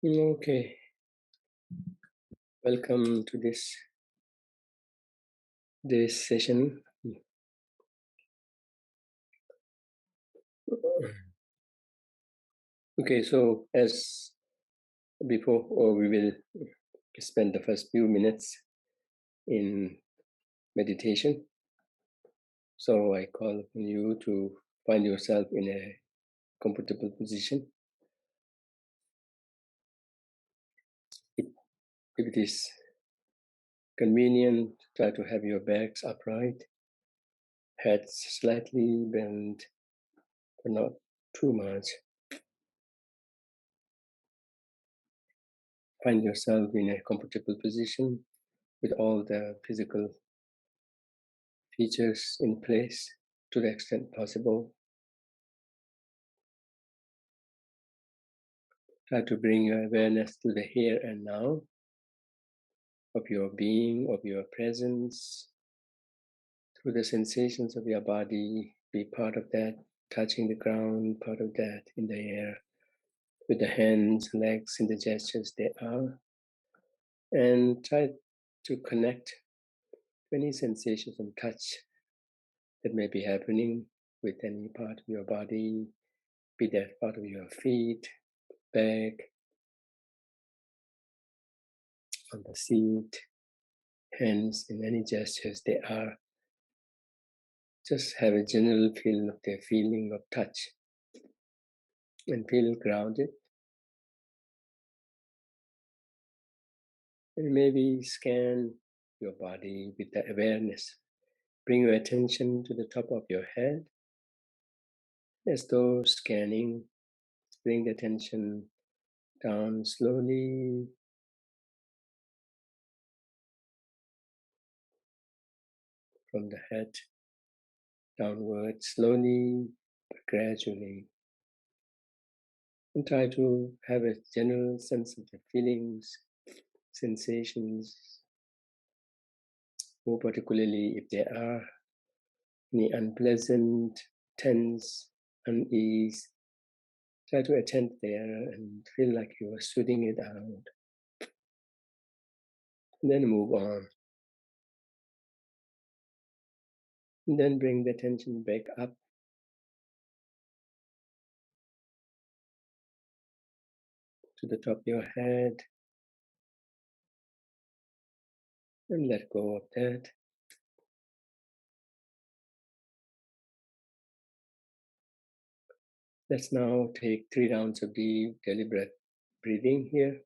Okay, welcome to this session. Okay, so as before, we will spend the first few minutes in meditation. So I call on you to find yourself in a comfortable position. If it is convenient, try to have your backs upright, head slightly bent, but not too much. Find yourself in a comfortable position with all the physical features in place to the extent possible. Try to bring your awareness to the here and now of your being, of your presence, through the sensations of your body. Be part of that, touching the ground, part of that in the air, with the hands, legs, and the gestures they are. And try to connect to any sensations and touch that may be happening with any part of your body, be that part of your feet, back, on the seat, hands, in any gestures they are. Just have a general feel of the feeling of touch and feel grounded. And maybe scan your body with the awareness. Bring your attention to the top of your head as though scanning. Bring the attention down slowly from the head downward, slowly but gradually. And try to have a general sense of the feelings, sensations, more particularly if there are any unpleasant, tense, unease. Try to attend there and feel like you are soothing it out. And then move on. And then bring the attention back up to the top of your head. And let go of that. Let's now take 3 rounds of deep, deliberate breathing here.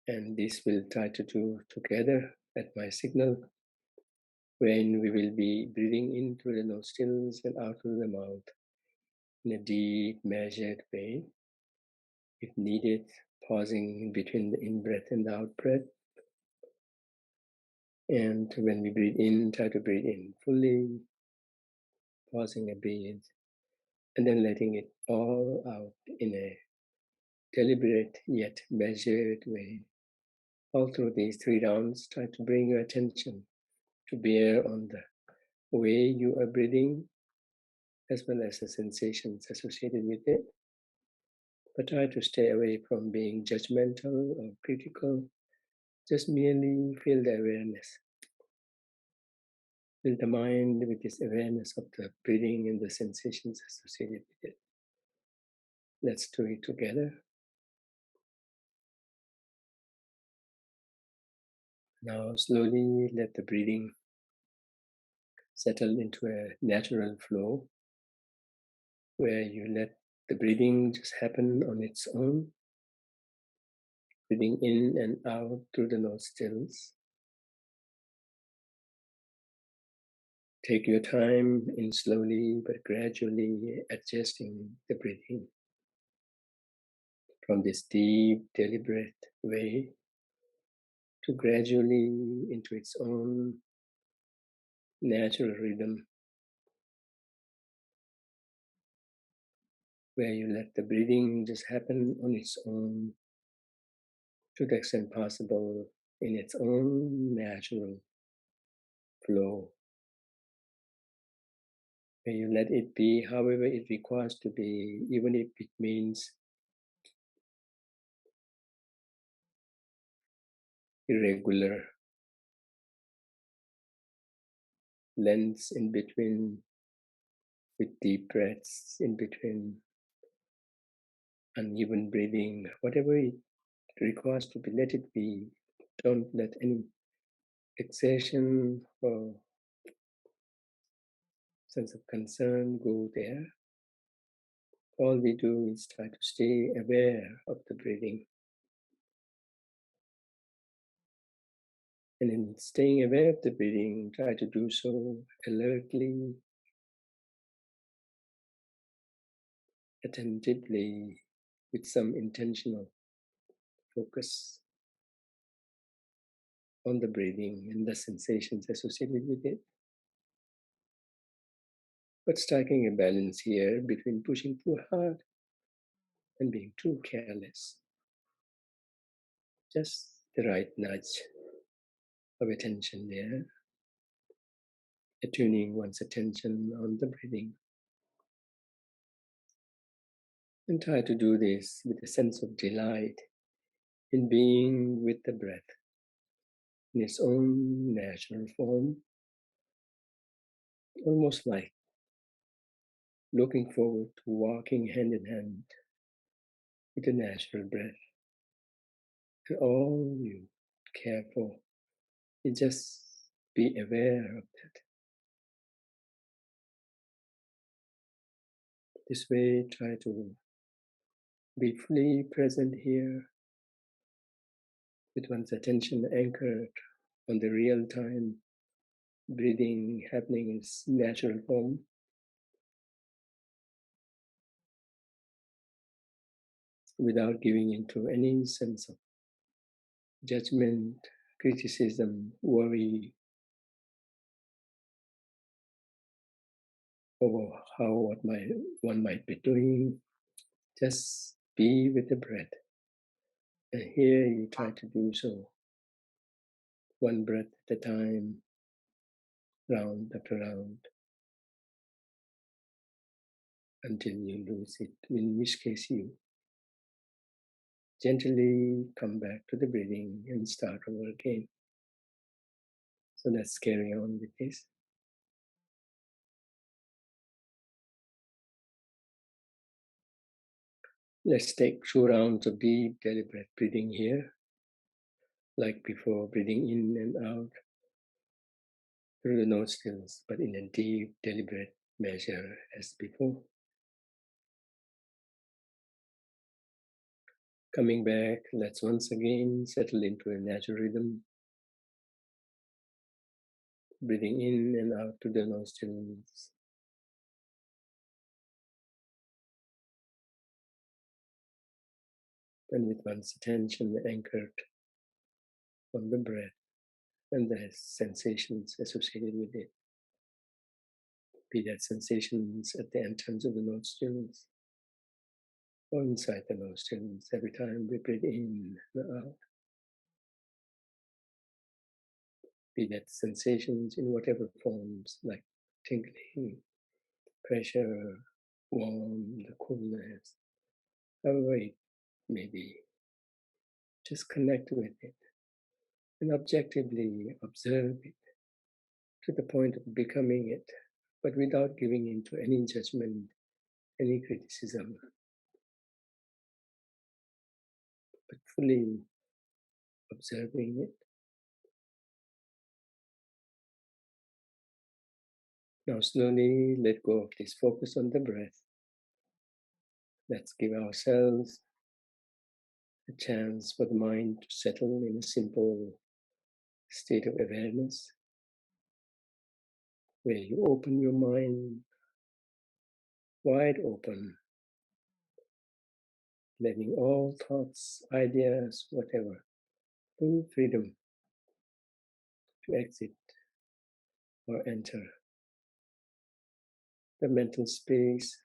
And this we'll try to do together at my signal, when we will be breathing in through the nostrils and out through the mouth in a deep, measured way. If needed, pausing in between the in-breath and the out-breath. And when we breathe in, try to breathe in fully, pausing a bit, and then letting it all out in a deliberate yet measured way. All through these 3 rounds, try to bring your attention to bear on the way you are breathing, as well as the sensations associated with it. But try to stay away from being judgmental or critical. Just merely feel the awareness. Fill the mind with this awareness of the breathing and the sensations associated with it. Let's do it together. Now slowly let the breathing settle into a natural flow, where you let the breathing just happen on its own, breathing in and out through the nostrils. Take your time in slowly but gradually adjusting the breathing from this deep, deliberate way to gradually into its own natural rhythm, where you let the breathing just happen on its own, to the extent possible, in its own natural flow, where you let it be however it requires to be, even if it means irregular lengths in between, with deep breaths in between, uneven breathing, whatever it requires to be, let it be. Don't let any exertion or sense of concern go there. All we do is try to stay aware of the breathing. And in staying aware of the breathing, try to do so alertly, attentively, with some intentional focus on the breathing and the sensations associated with it. But striking a balance here between pushing too hard and being too careless. Just the right nudge of attention there, attuning one's attention on the breathing. And try to do this with a sense of delight in being with the breath in its own natural form, almost like looking forward to walking hand in hand with the natural breath. And all you care for is just be aware of that. This way, try to be fully present here with one's attention anchored on the real time breathing happening in its natural form. Without giving into any sense of judgment, criticism, worry over how one might be doing. Just be with the breath. And here you try to do so, one breath at a time, round after round, until you lose it, in which case you gently come back to the breathing and start over again. So let's carry on with this. Let's take 2 rounds of deep, deliberate breathing here, like before, breathing in and out through the nostrils, but in a deep, deliberate measure as before. Coming back, let's once again settle into a natural rhythm, breathing in and out through the nostrils. And with one's attention anchored on the breath and the sensations associated with it. Be that sensations at the entrance of the nostrils or inside the nostrils every time we breathe in and out. Be that sensations in whatever forms, like tingling, pressure, warm, the coolness, however it may be. Just connect with it and objectively observe it to the point of becoming it, but without giving in to any judgment, any criticism, but fully observing it. Now slowly let go of this focus on the breath. Let's give ourselves a chance for the mind to settle in a simple state of awareness, where you open your mind wide open, letting all thoughts, ideas, whatever, full freedom to exit or enter the mental space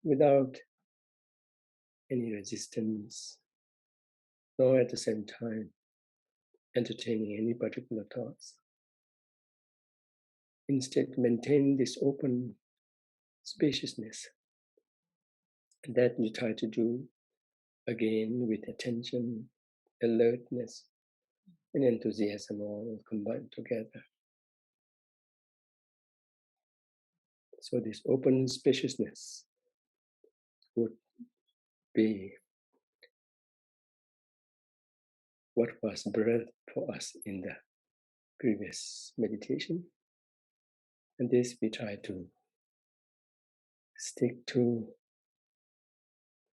without any resistance, nor at the same time entertaining any particular thoughts. Instead, maintain this open spaciousness that you try to do again with attention, alertness, and enthusiasm all combined together. So this open spaciousness would be what was birthed for us in the previous meditation. And this we try to stick to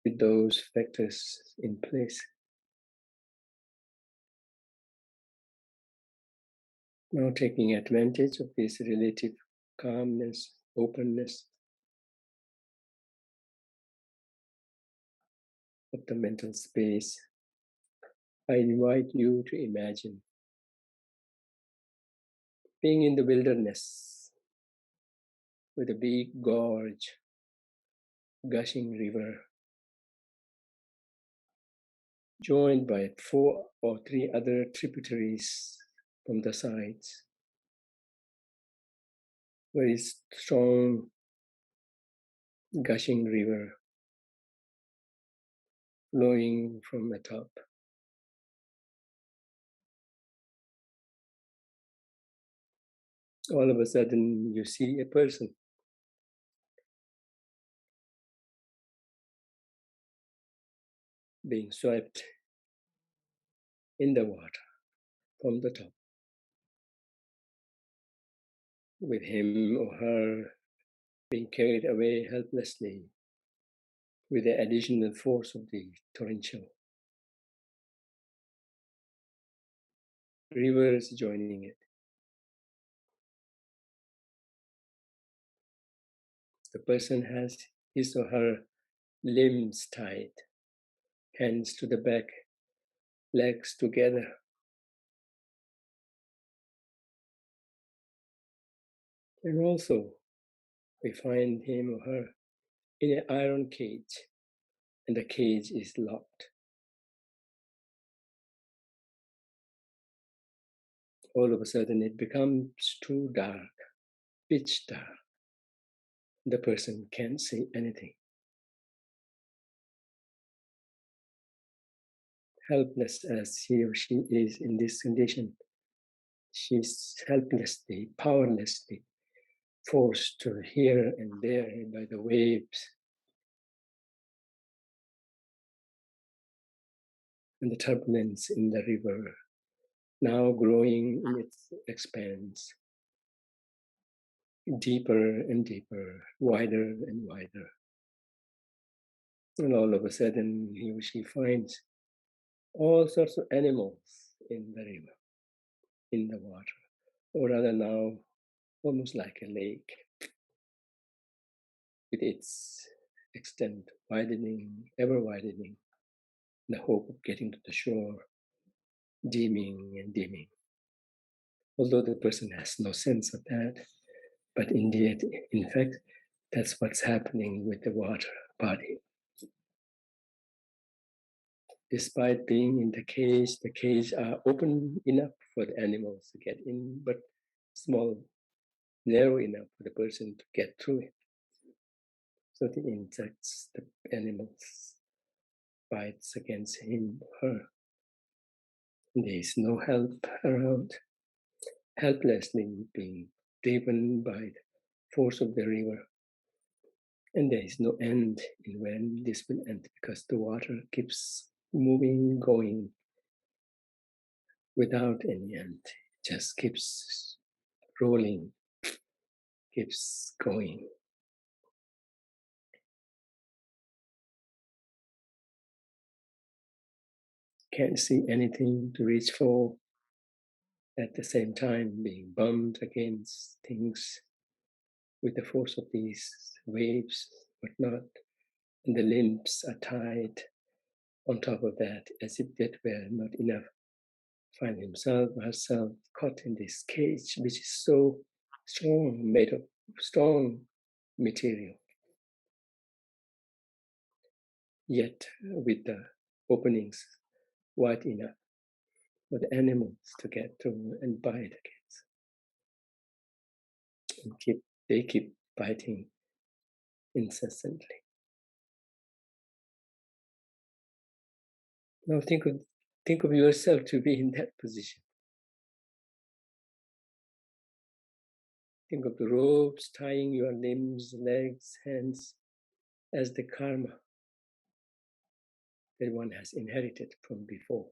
with those factors in place. Now taking advantage of this relative calmness, openness of the mental space, I invite you to imagine being in the wilderness with a big gorge, gushing river, joined by 4 or 3 other tributaries from the sides. Very strong gushing river flowing from the top. All of a sudden, you see a person being swept in the water from the top, with him or her being carried away helplessly with the additional force of the torrential rivers joining it. The person has his or her limbs tied, hands to the back, legs together. And also, we find him or her in an iron cage, and the cage is locked. All of a sudden, it becomes too dark, pitch dark. The person can't see anything. Helpless as he or she is in this condition, she's helplessly, powerlessly forced to here and there by the waves and the turbulence in the river, now growing in its expanse, deeper and deeper, wider and wider. And all of a sudden, he or she finds all sorts of animals in the river, in the water, or rather now almost like a lake, with its extent widening, ever widening, the hope of getting to the shore, dimming and dimming. Although the person has no sense of that, but indeed, in fact, that's what's happening with the water body. Despite being in the cage are open enough for the animals to get in, but small, narrow enough for the person to get through it. So the insects, the animals, bites against him or her. And there is no help around, helplessly being driven by the force of the river. And there is no end in when this will end, because the water keeps moving, going without any end. It just keeps rolling, keeps going. Can't see anything to reach for, at the same time being bumped against things with the force of these waves, whatnot, and the limbs are tied on top of that, as if that were not enough. Find himself or herself caught in this cage, which is so strong, made of strong material, yet with the openings wide enough for the animals to get through and bite against. And they keep biting incessantly. Now think of yourself to be in that position. Think of the ropes tying your limbs, legs, hands as the karma that one has inherited from before,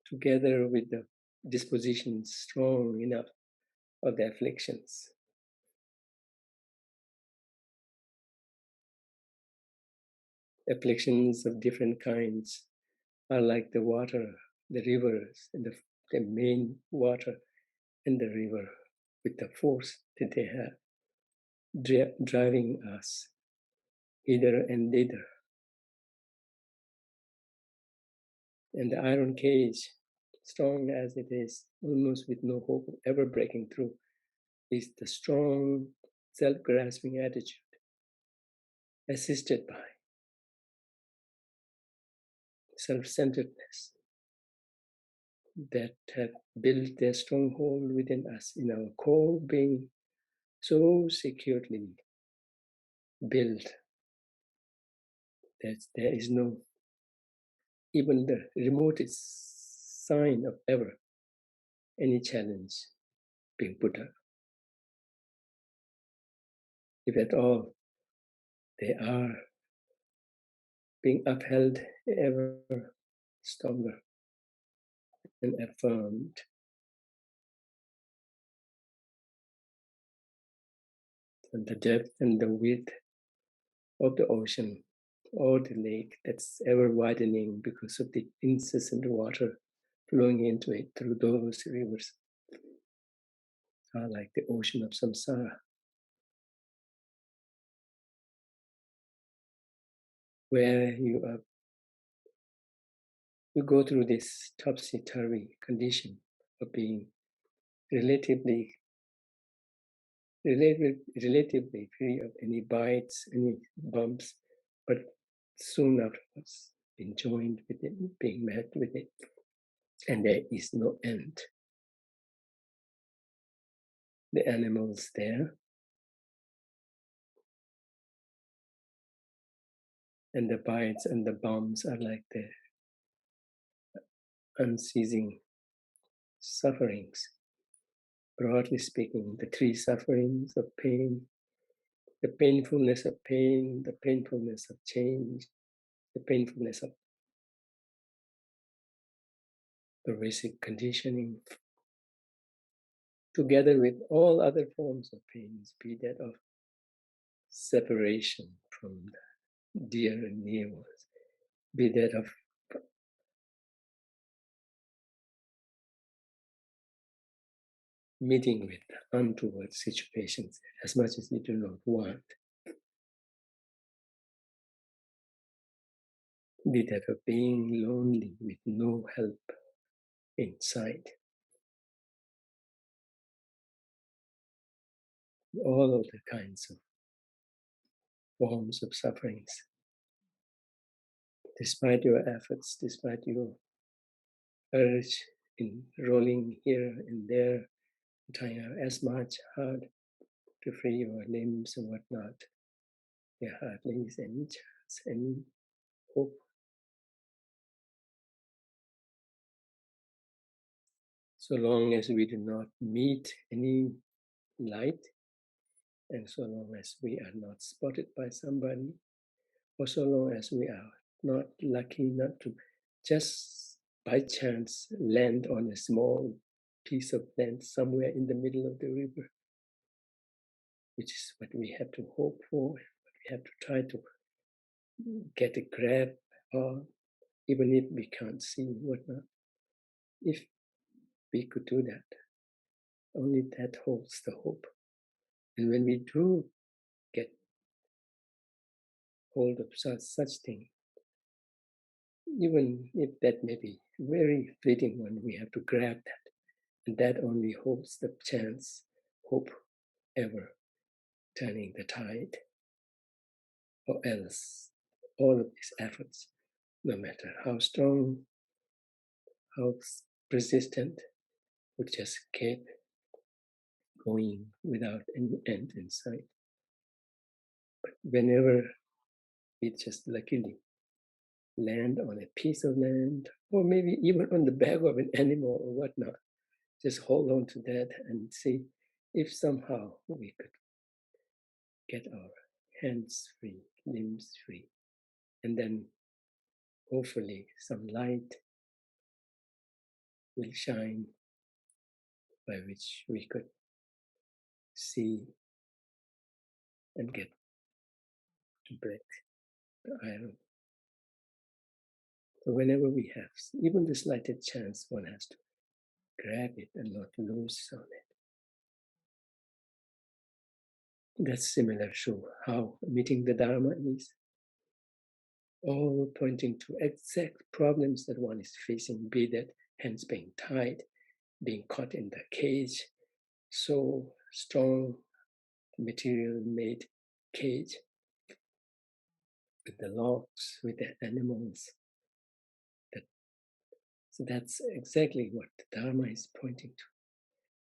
together with the disposition strong enough of the afflictions. Afflictions of different kinds are like the water, the rivers, and the main water in the river with the force that they have, driving us hither and thither. And the iron cage, strong as it is, almost with no hope of ever breaking through, is the strong, self-grasping attitude, assisted by self-centeredness, that have built their stronghold within us, in our core being so securely built that there is no even the remotest sign of ever any challenge being put up. If at all, they are being upheld ever stronger and affirmed. And the depth and the width of the ocean or the lake that's ever widening because of the incessant water flowing into it through those rivers are like the ocean of samsara, where you go through this topsy-turvy condition of being relatively free of any bites, any bumps, but soon afterwards being joined with it, being met with it, and there is no end. The animals there, and the bites and the bumps are like the unceasing sufferings. Broadly speaking, the three sufferings of pain, the painfulness of pain, the painfulness of change, the painfulness of pervasive conditioning, together with all other forms of pains, be that of separation from dear and near ones, be that of meeting with untoward situations as much as you do not want, be that of being lonely with no help in sight. All of the kinds of forms of sufferings. Despite your efforts, despite your urge in rolling here and there, trying as much hard to free your limbs and whatnot, there hardly is any chance, any hope. So long as we do not meet any light, and so long as we are not spotted by somebody, or so long as we are not lucky not to just by chance land on a small piece of land somewhere in the middle of the river, which is what we have to hope for, what we have to try to get a grab, or even if we can't see whatnot. If we could do that, only that holds the hope. And when we do get hold of such thing, even if that may be very fleeting one, we have to grab that. And that only holds the chance, hope, ever turning the tide. Or else, all of these efforts, no matter how strong, how persistent, would just keep going without any end in sight. But whenever we just luckily land on a piece of land, or maybe even on the back of an animal or whatnot, just hold on to that and see if somehow we could get our hands free, limbs free, and then hopefully some light will shine by which we could see and get to break the iron. So whenever we have even the slightest chance, one has to grab it and not lose on it. That's similar to how meeting the Dharma is. All pointing to exact problems that one is facing, be that hands being tied, being caught in the cage, so strong material made cage, with the logs, with the animals. So that's exactly what the Dharma is pointing to,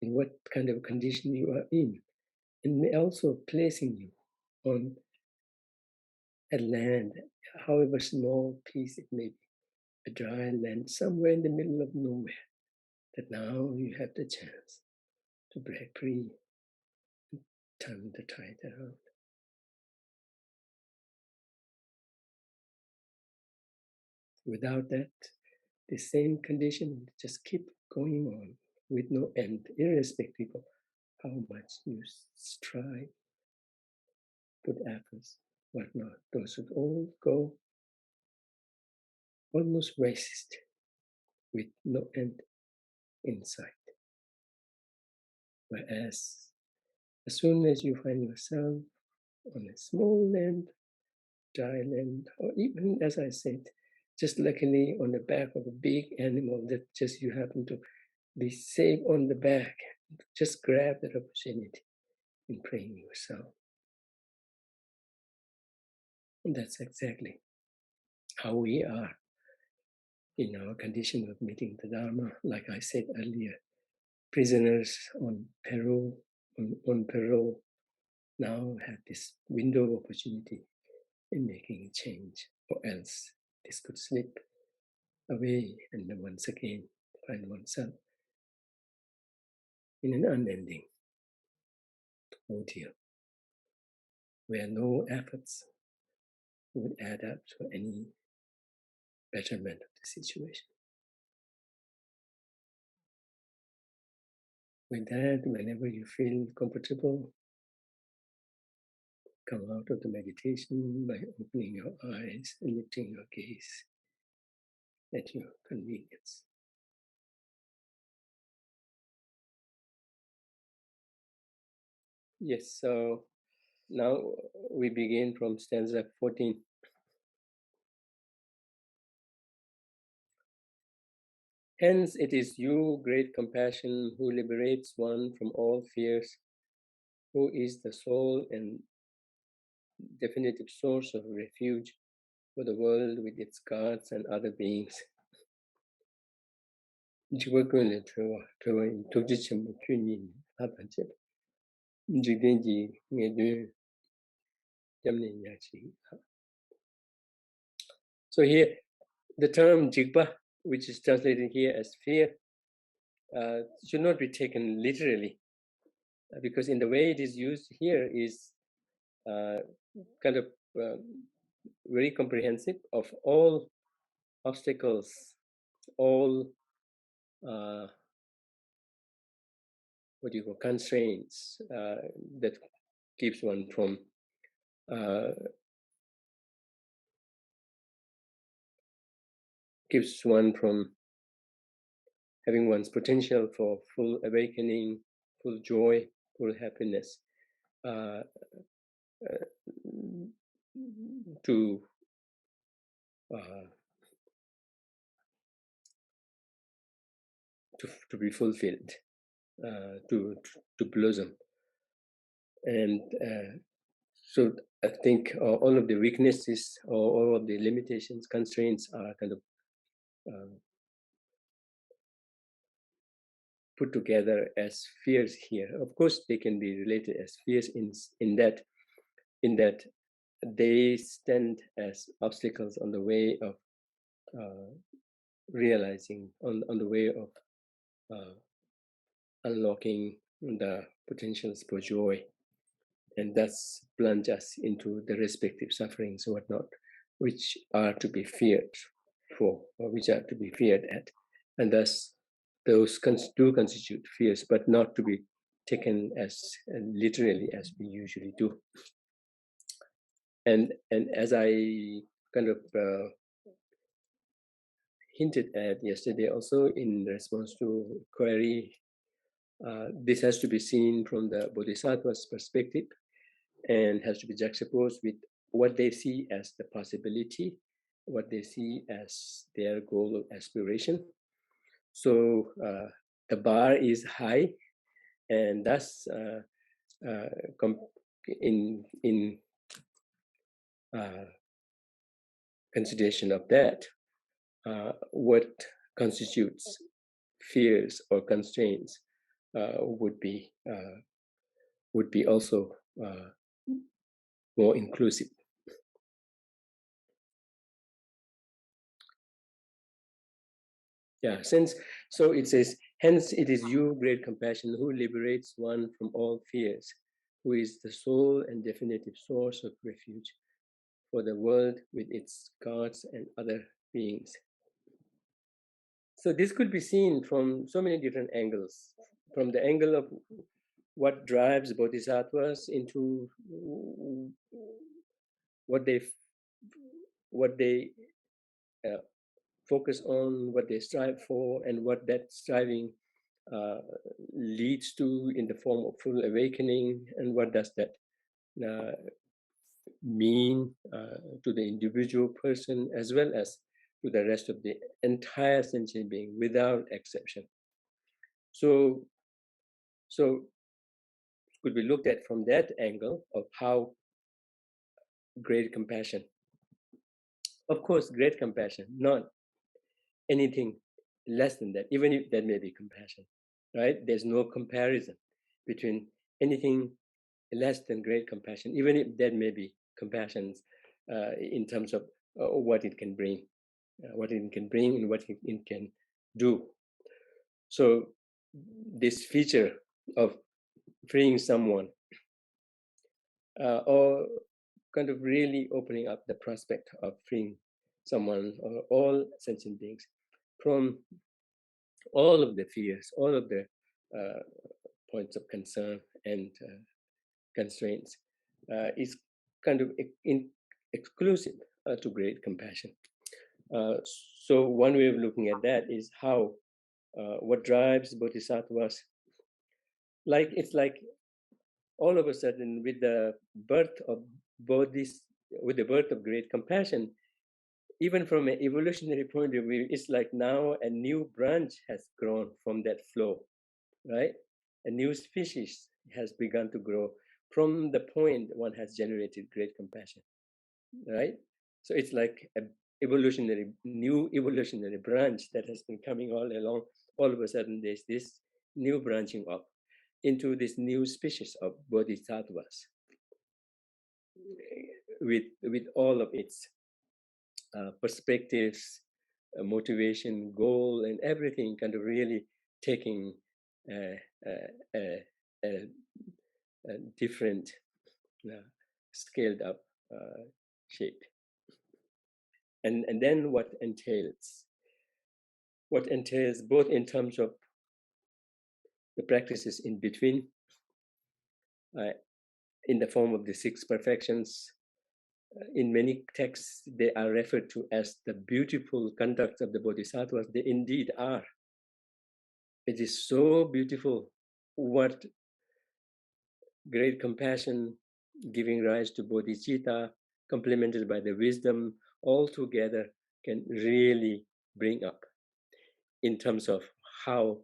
in what kind of condition you are in, and also placing you on a land, however small piece it may be, a dry land somewhere in the middle of nowhere, that now you have the chance to break free and turn the tide around. Without that, the same condition will just keep going on with no end, irrespective of how much you strive, put efforts, whatnot. Those would all go almost waste with no end in sight. Whereas as soon as you find yourself on a small land, dry land, or even, as I said, just luckily on the back of a big animal that just you happen to be safe on the back, just grab that opportunity in praying yourself. And that's exactly how we are in our condition of meeting the Dharma. Like I said earlier, prisoners on parole, on parole now have this window of opportunity in making a change, or else this could slip away and then once again find oneself in an unending ordeal where no efforts would add up to any betterment of the situation. With that, whenever you feel comfortable, come out of the meditation by opening your eyes and lifting your gaze at your convenience. Yes, so now we begin from stanza 14. Hence it is you, great compassion, who liberates one from all fears, who is the sole and definitive source of refuge for the world with its gods and other beings. So here, the term jigba, which is translated here as fear, should not be taken literally, because in the way it is used here is kind of very comprehensive of all obstacles, all what do you call constraints that keeps one from having one's potential for full awakening, full joy, full happiness, to be fulfilled, to blossom. And so I think all of the weaknesses or all of the limitations, constraints are kind of put together as fears here. Of course, they can be related as fears in that they stand as obstacles on the way of realizing, on the way of unlocking the potentials for joy, and thus plunge us into the respective sufferings or whatnot, which are to be feared for, or which are to be feared at. And thus, those do constitute fears, but not to be taken as literally as we usually do. And as I kind of hinted at yesterday, also in response to query, this has to be seen from the Bodhisattva's perspective and has to be juxtaposed with what they see as the possibility, what they see as their goal of aspiration. So the bar is high, and thus in consideration of that, what constitutes fears or constraints would be also more inclusive. Yeah, so it says, hence it is you, great compassion, who liberates one from all fears, who is the sole and definitive source of refuge for the world with its gods and other beings. So this could be seen from so many different angles. From the angle of what drives bodhisattvas into what they focus on, what they strive for, and what that striving leads to in the form of full awakening, and what does that mean to the individual person as well as to the rest of the entire sentient being without exception. So could be looked at from that angle of how great compassion, of course, great compassion, not anything less than that, even if that may be compassion, right? There's no comparison between anything less than great compassion, even if that may be compassion in terms of what it can bring, and what it can do. So this feature of freeing someone or kind of really opening up the prospect of freeing someone or all sentient beings from all of the fears, all of the points of concern and constraints is kind of exclusive to great compassion. So one way of looking at that is how what drives bodhisattvas, it's like all of a sudden with the birth of bodhis, with the birth of great compassion, even from an evolutionary point of view, it's like now a new branch has grown from that flow, right? A new species has begun to grow from the point one has generated great compassion, right? So it's like a new evolutionary branch that has been coming all along. All of a sudden, there's this new branching up into this new species of bodhisattvas with all of its perspectives, motivation, goal, and everything kind of really taking a different scaled up shape. And then what entails both in terms of the practices in between, in the form of the six perfections. In many texts, they are referred to as the beautiful conducts of the bodhisattvas. They indeed are. It is so beautiful what great compassion giving rise to bodhicitta, complemented by the wisdom, all together can really bring up in terms of how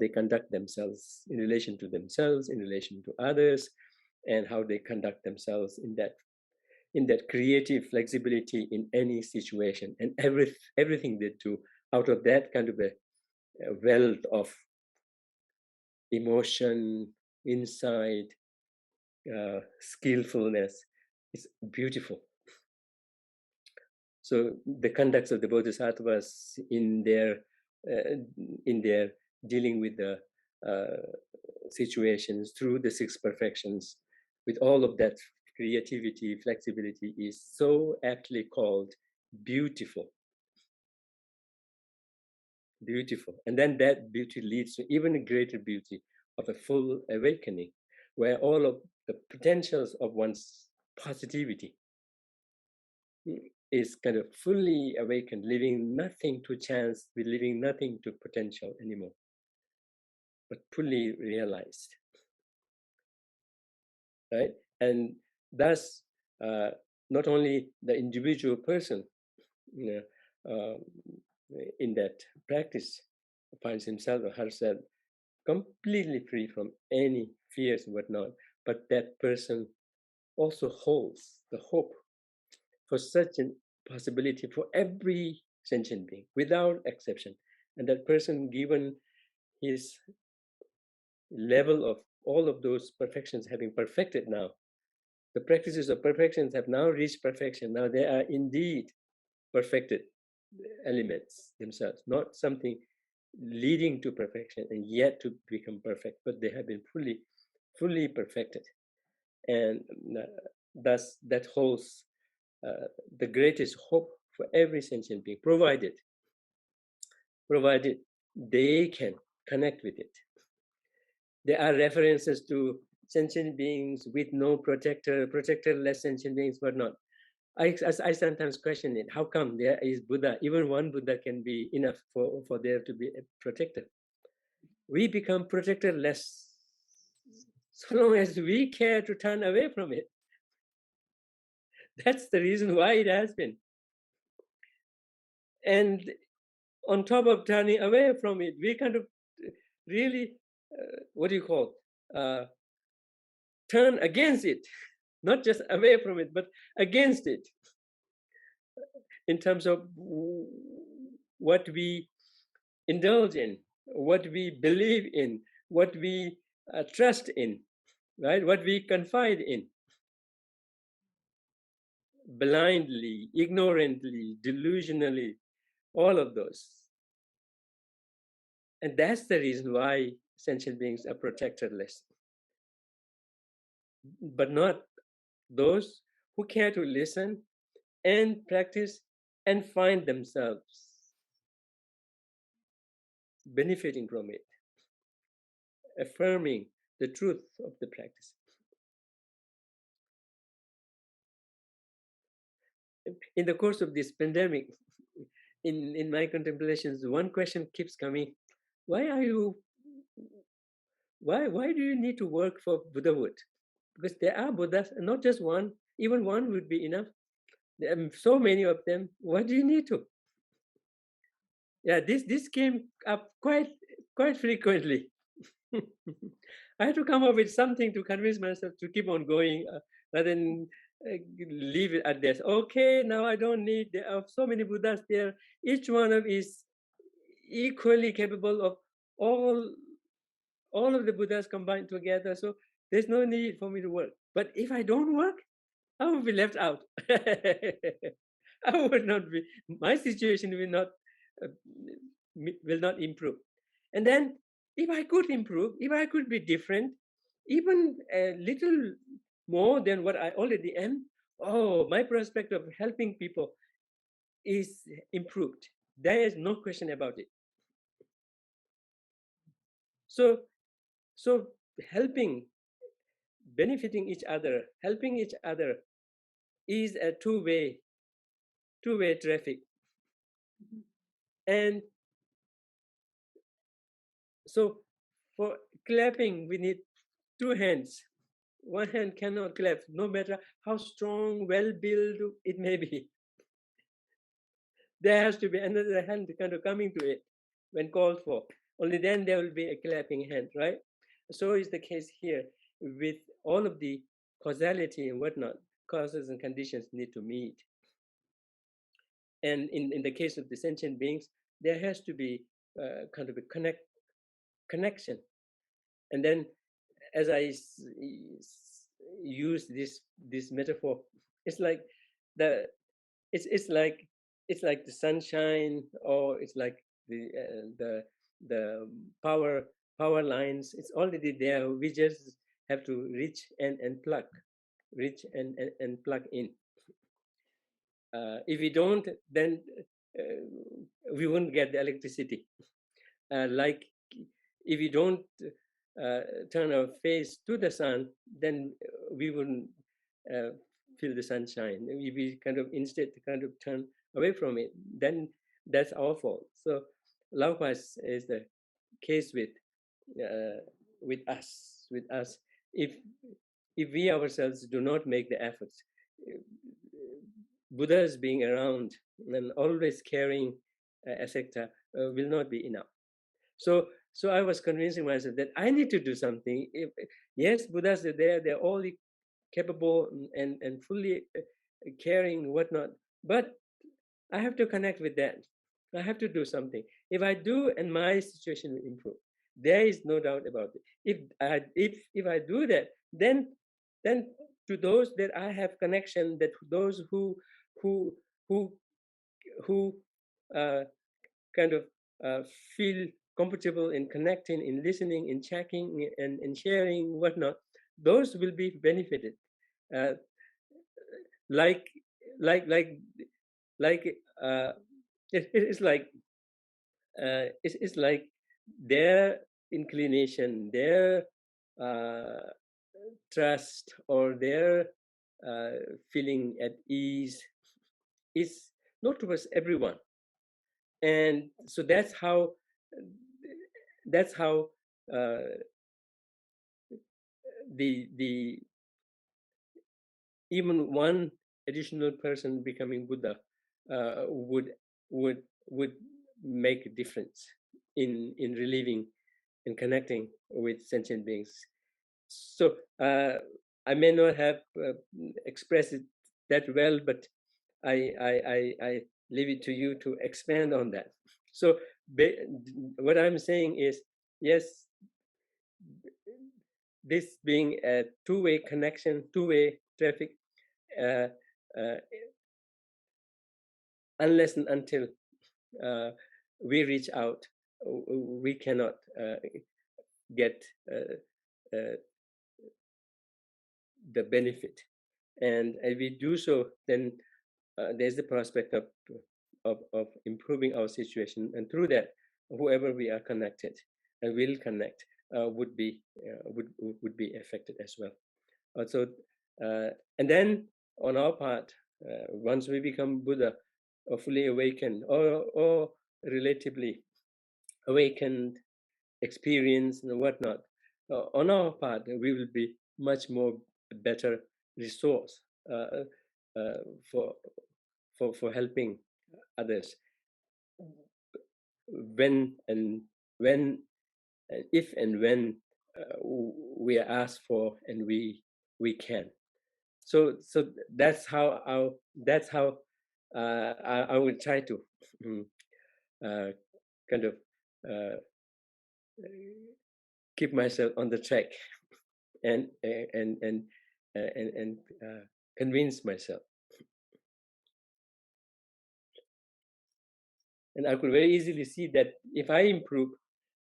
they conduct themselves in relation to themselves, in relation to others, and how they conduct themselves in that creative flexibility in any situation, and everything they do out of that kind of a wealth of emotion, insight, skillfulness. It's beautiful. So the conducts of the bodhisattvas in their in their dealing with the situations through the six perfections, with all of that creativity, flexibility, is so aptly called beautiful. Beautiful. And then that beauty leads to even a greater beauty of a full awakening, where all of the potentials of one's positivity is kind of fully awakened, leaving nothing to chance, leaving nothing to potential anymore, but fully realized, right? And thus, not only the individual person, you know, in that practice finds himself or herself completely free from any fears and whatnot, but that person also holds the hope for such a possibility for every sentient being without exception. And that person, given his level of all of those perfections having perfected now, the practices of perfections have now reached perfection. Now they are indeed perfected elements themselves, not something leading to perfection and yet to become perfect, but they have been fully perfected. And thus that holds the greatest hope for every sentient being, provided they can connect with it. There are references to sentient beings with no protector, protectorless sentient beings, but not. I sometimes question it. How come there is Buddha? Even one Buddha can be enough for there to be a protector. We become protectorless so long as we care to turn away from it. That's the reason why it has been. And on top of turning away from it, we kind of really, turn against it, not just away from it, but against it, in terms of what we indulge in, what we believe in, what we trust in, right? What we confide in, blindly, ignorantly, delusionally, all of those. And that's the reason why sentient beings are protectorless, but not those who care to listen and practice and find themselves benefiting from it, affirming the truth of the practice. In the course of this pandemic, in my contemplations, one question keeps coming: why do you need to work for Buddhahood? Because there are Buddhas, and not just one. Even one would be enough. There are so many of them. Why do you need to? Yeah, this came up quite frequently. I had to come up with something to convince myself to keep on going, rather than leave it at this. Okay, now I don't need. There are so many Buddhas there. Each one of is equally capable of all of the Buddhas combined together. So there's no need for me to work. But if I don't work, I will be left out. I would not be. My situation uh, will not improve. And then, if I could improve, if I could be different, even a little more than what I already am, oh, my prospect of helping people is improved. There is no question about it. So helping, benefiting each other, helping each other is a two-way traffic. And so for clapping, we need two hands. One hand cannot clap, no matter how strong, well-built it may be. There has to be another hand kind of coming to it when called for. Only then there will be a clapping hand, right? So is the case here with all of the causality and whatnot. Causes and conditions need to meet. And in the case of the sentient beings, there has to be kind of a connection. And then, as I use this metaphor, it's like the it's like the sunshine, or it's like the power lines. It's already there. We just have to reach and plug, and plug in. If we don't, then we won't get the electricity. Like if we don't turn our face to the sun, then we wouldn't feel the sunshine. If we kind of instead kind of turn away from it, then that's our fault. So likewise is the case with us. If we ourselves do not make the efforts, Buddhas being around and always caring, etc., will not be enough. So I was convincing myself that I need to do something. Yes, Buddhas are there; they're all capable and fully caring, whatnot. But I have to connect with that. I have to do something. If I do, and my situation will improve. There is no doubt about it. If I do that, then to those that I have connection, that those who uh, kind of feel comfortable in connecting, in listening, in checking, and sharing, whatnot, those will be benefited. Uh, like like like like it's like it's like their inclination, their uh, trust, or their feeling at ease is not towards everyone. And so that's how the even one additional person becoming Buddha would would make a difference in relieving and connecting with sentient beings. So I may not have expressed it that well, but I leave it to you to expand on that. So what I'm saying is, yes, this being a two-way connection, two-way traffic, uh, uh, unless and until we reach out, we cannot get the benefit. And if we do so, then there's the prospect of improving our situation, and through that, whoever we are connected and will connect would be affected as well. Also, and then on our part, once we become Buddha, or fully awakened, or relatively awakened, experience and whatnot, on our part, we will be much more better resource for helping others when if and when we are asked for, and we can. So that's how I will try to kind of keep myself on the track and convince myself. And I could very easily see that if I improve,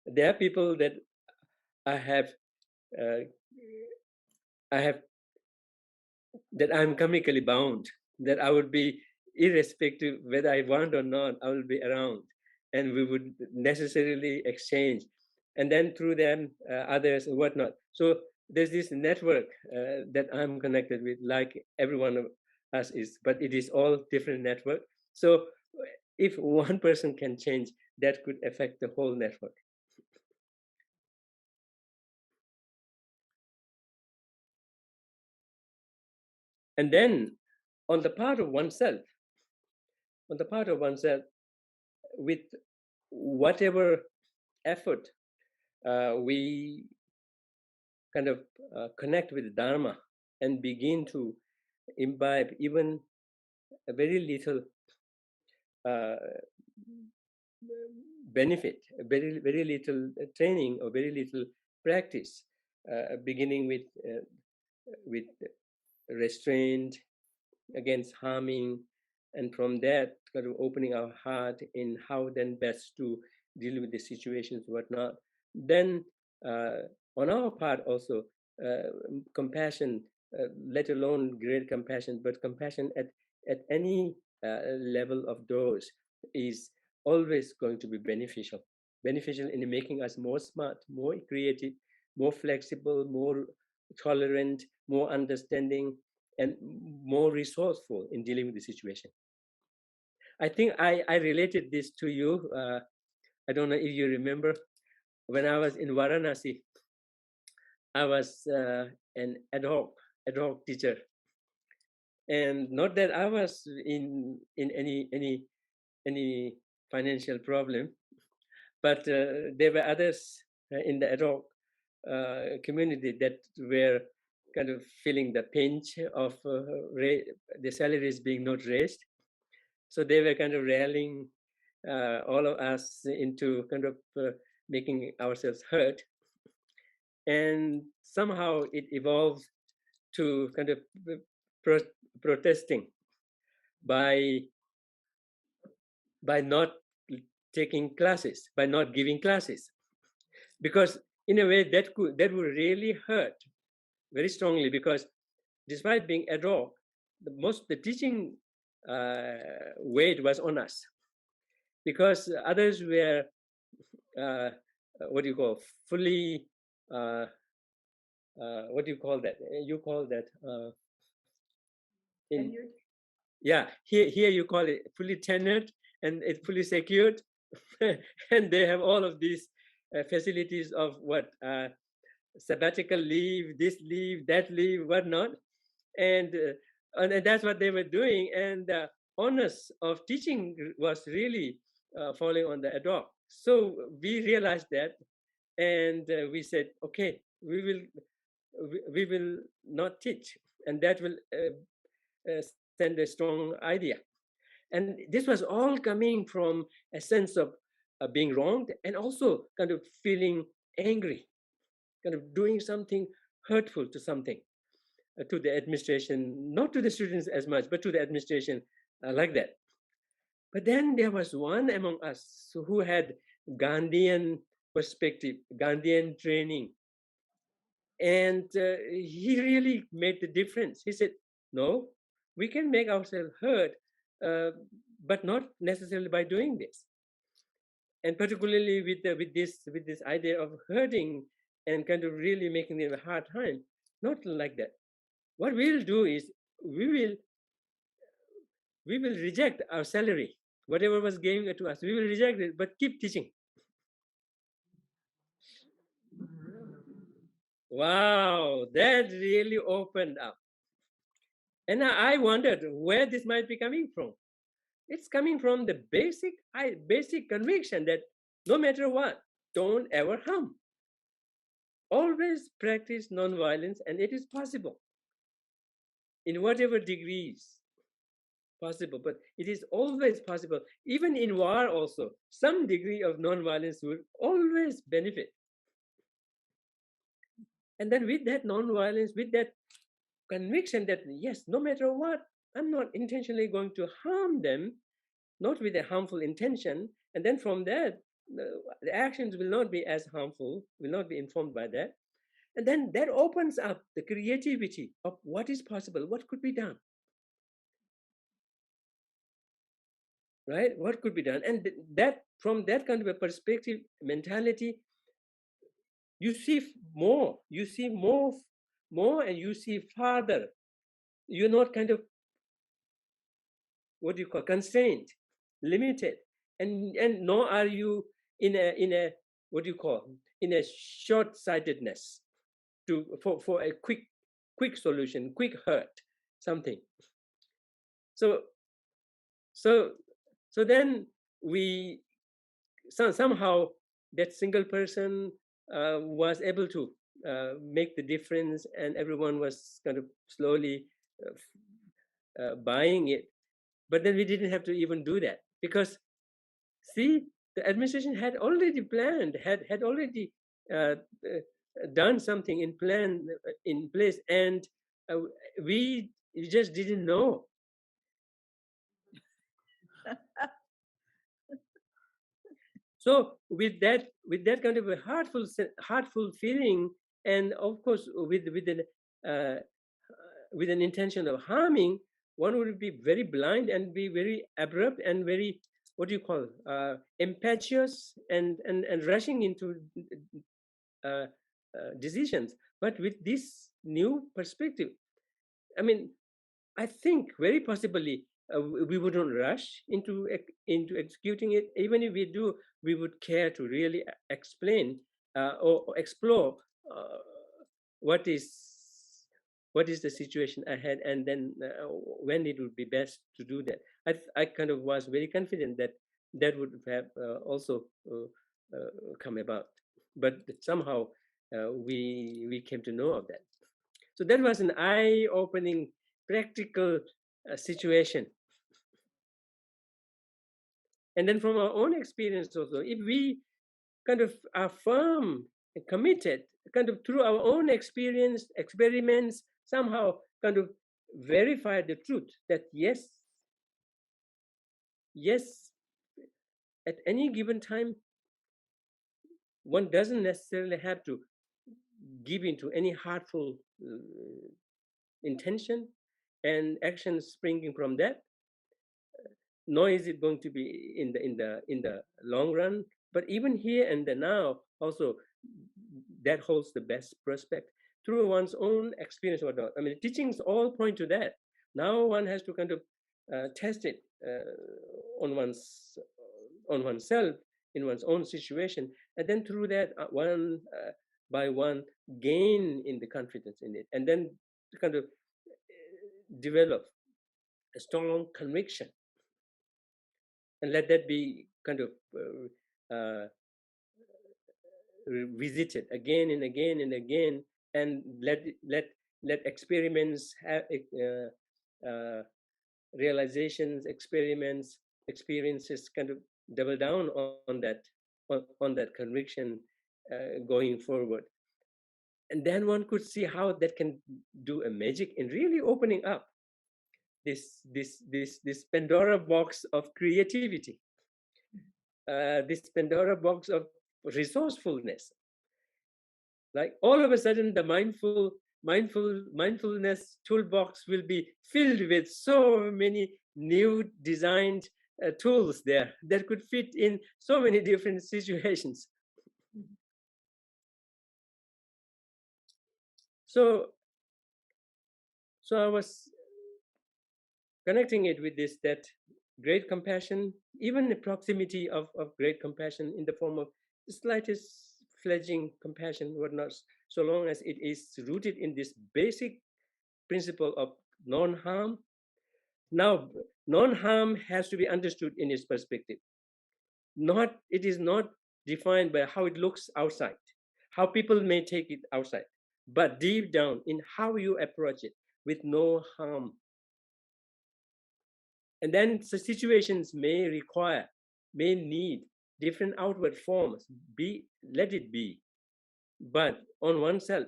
there are people that I have that I'm chemically bound, that I would be, irrespective whether I want or not, I will be around, and we would necessarily exchange, and then through them others and whatnot. So there's this network that I'm connected with, like every one of us is, but it is all different network. So if one person can change, that could affect the whole network. And then on the part of oneself, with whatever effort we kind of connect with Dharma and begin to imbibe even a very little benefit, very little training, or very little practice, beginning with restraint against harming, and from that kind of opening our heart in how then best to deal with the situations, whatnot. Then on our part also, compassion, let alone great compassion, but compassion at any level of dose is always going to be beneficial. Beneficial in making us more smart, more creative, more flexible, more tolerant, more understanding, and more resourceful in dealing with the situation. I think I related this to you. I don't know if you remember, when I was in Varanasi, I was an ad hoc teacher, and not that I was in any financial problem, but there were others in the ad hoc community that were kind of feeling the pinch of the salaries being not raised. So they were kind of rallying all of us into kind of making ourselves heard. And somehow it evolved to kind of protesting by not taking classes, by not giving classes, because in a way that would really hurt very strongly, because despite being ad hoc, the teaching weight was on us, because others were what do you call, fully what do you call that? You call that yeah, here you call it fully tenured, and it's fully secured, and they have all of these facilities of what sabbatical leave, this leave, that leave, whatnot, and that's what they were doing, and the onus of teaching was really falling on the ad hoc. So we realized that, and we said, okay, we will not teach, and that will send a strong idea. And this was all coming from a sense of being wronged, and also kind of feeling angry, kind of doing something hurtful to something, to the administration, not to the students as much, but to the administration, like that. But then there was one among us who had Gandhian perspective, Gandhian training. And he really made the difference. He said, no, we can make ourselves heard, but not necessarily by doing this. And particularly with this idea of hurting and kind of really making them a hard time, not like that. What we'll do is we will reject our salary, whatever was given to us. We will reject it, but keep teaching. Wow, that really opened up. And I wondered where this might be coming from. It's coming from the basic conviction that no matter what, don't ever harm. Always practice nonviolence, and it is possible in whatever degrees possible, but it is always possible. Even in war also, some degree of nonviolence will always benefit. And then with that nonviolence, with that conviction that yes, no matter what, I'm not intentionally going to harm them, not with a harmful intention. And then from that, the actions will not be as harmful, will not be informed by that. And then that opens up the creativity of what is possible, what could be done. Right? What could be done? And that, from that kind of a perspective, mentality, you see more, and you see farther. You're not kind of, what do you call, constrained, limited, and nor are you in a what do you call, in a short-sightedness for a quick solution, quick hurt, something. So then we somehow that single person was able to make the difference, and everyone was kind of slowly buying it. But then we didn't have to even do that, because see, the administration had already planned, had already done something in place, and we just didn't know. So with that kind of a heartful feeling, and of course with an intention of harming, one would be very blind and be very abrupt and very, what do you call, impetuous and rushing into uh, decisions. But with this new perspective, I mean, I think very possibly we wouldn't rush into executing it. Even if we do, we would care to really explain or explore uh, what is the situation ahead, and then when it would be best to do that. I kind of was very confident that that would have also come about, but somehow we came to know of that. So that was an eye-opening, practical situation. And then from our own experience also, if we kind of are firm and committed, kind of through our own experience, experiments, somehow kind of verify the truth that yes, at any given time, one doesn't necessarily have to give into any hurtful intention and actions springing from that, nor is it going to be in the long run. But even here and the now, also that holds the best prospect through one's own experience or not. I mean, teachings all point to that. Now one has to kind of test it on oneself in one's own situation, and then through that one by one gain in the confidence in it, and then kind of develop a strong conviction, and let that be kind of visited again and again and again, and let experiments have realizations, experiences kind of double down on that conviction going forward. And then one could see how that can do a magic in really opening up this Pandora box of creativity, this Pandora box of resourcefulness. Like all of a sudden, the mindfulness toolbox will be filled with so many new designed tools there that could fit in so many different situations. So I was connecting it with this, that great compassion, even the proximity of great compassion in the form of the slightest fledgling compassion, whatnot, so long as it is rooted in this basic principle of non-harm. Now, non-harm has to be understood in its perspective. It is not defined by how it looks outside, how people may take it outside, but deep down in how you approach it with no harm. And then the situations may need different outward forms. Let it be. But on oneself,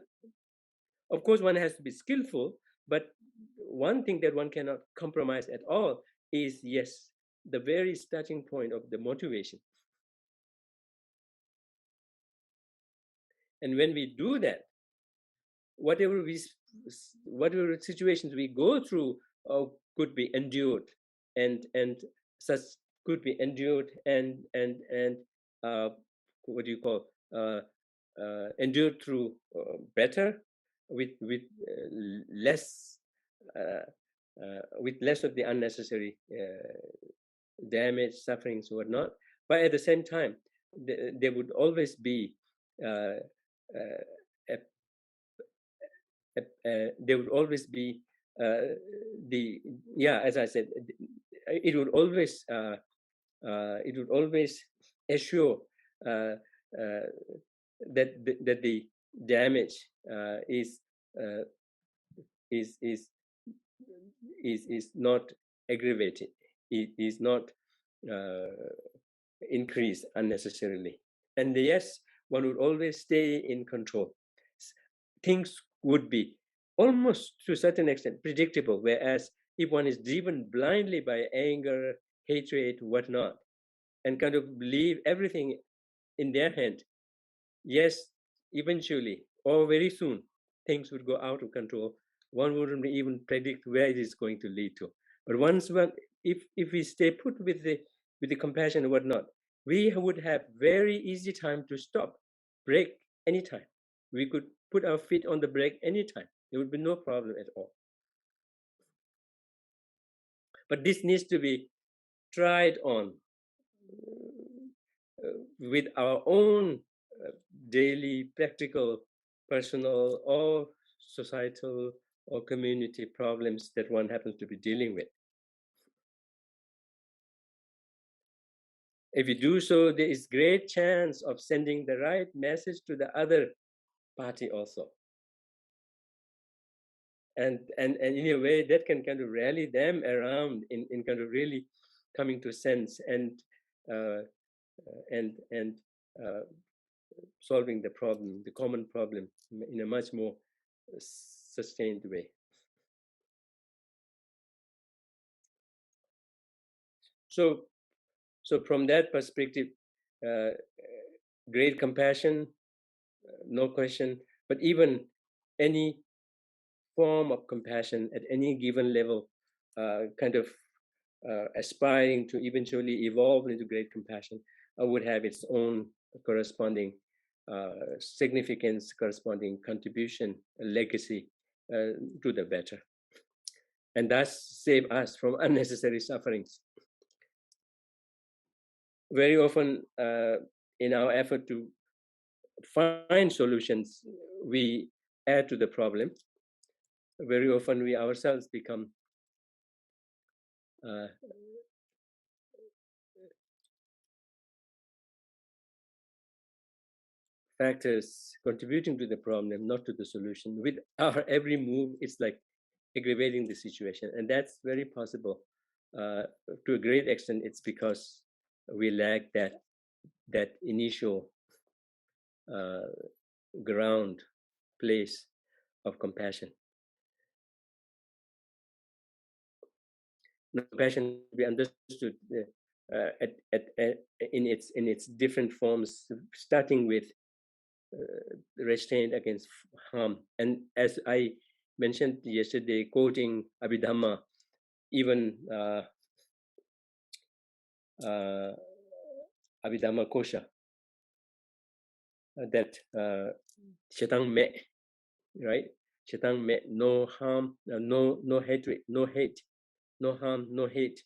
of course, one has to be skillful, but one thing that one cannot compromise at all is, yes, the very starting point of the motivation. And when we do that, whatever situations we go through could be endured, and such could be endured and what do you call, endured through better, with less of the unnecessary damage, sufferings, whatnot. But at the same time, there would always be there would always be as I said, it would always assure that the damage is not aggravated, it is not increased unnecessarily. And yes, one would always stay in control. Things would be almost to a certain extent predictable, whereas if one is driven blindly by anger, hatred, whatnot, and kind of leave everything in their hand, yes, eventually or very soon, things would go out of control. One wouldn't even predict where it is going to lead to. But if we stay put with the compassion and whatnot, we would have very easy time to stop, break anytime. We could put our feet on the brake anytime. There would be no problem at all. But this needs to be tried on with our own daily, practical, personal, or societal or community problems that one happens to be dealing with. If you do so, there is great chance of sending the right message to the other party also. And in a way that can kind of rally them around in kind of really coming to sense and solving the problem, the common problem, in a much more sustained way. So from that perspective, great compassion, no question, but even any form of compassion at any given level, kind of aspiring to eventually evolve into great compassion, would have its own corresponding significance, corresponding contribution, legacy to the better, and thus save us from unnecessary sufferings. Very often, in our effort to find solutions, we add to the problem. Very often, we ourselves become factors contributing to the problem, not to the solution. With our every move, it's like aggravating the situation, and that's very possible. To a great extent, it's because we lack that initial ground place of compassion. Compassion to be understood in its different forms, starting with restraint against harm. And as I mentioned yesterday, quoting Abhidhamma, even Abhidhamma Kosha, that Shetang me, right? Shetang me, no harm, no hatred, no hate, no harm, no hate,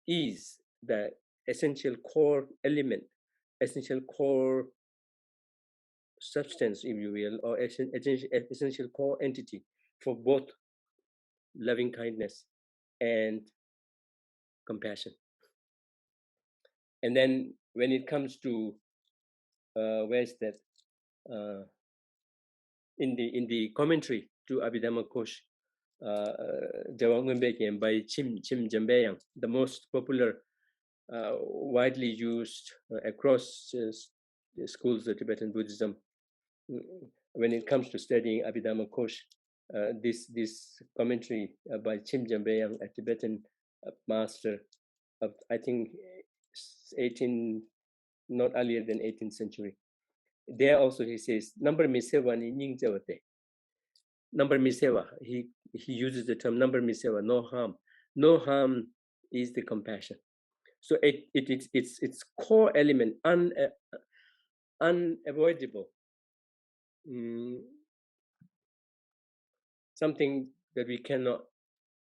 is the essential core element, essential core substance, if you will, or essential core entity for both loving kindness and compassion. And then when it comes to where's that? In the commentary to Abhidhamma Kosh, Jawang by Chim Jambeyang, the most popular, widely used across schools of Tibetan Buddhism. When it comes to studying Abhidhamma Kosh, this commentary by Chim Jambeyang, a Tibetan master of, I think, 18, not earlier than 18th century. There also he says, number misewa ni ning jawate. Number misewa, he uses the term number misewa, no harm. No harm is the compassion. So its core element, unavoidable, something that we cannot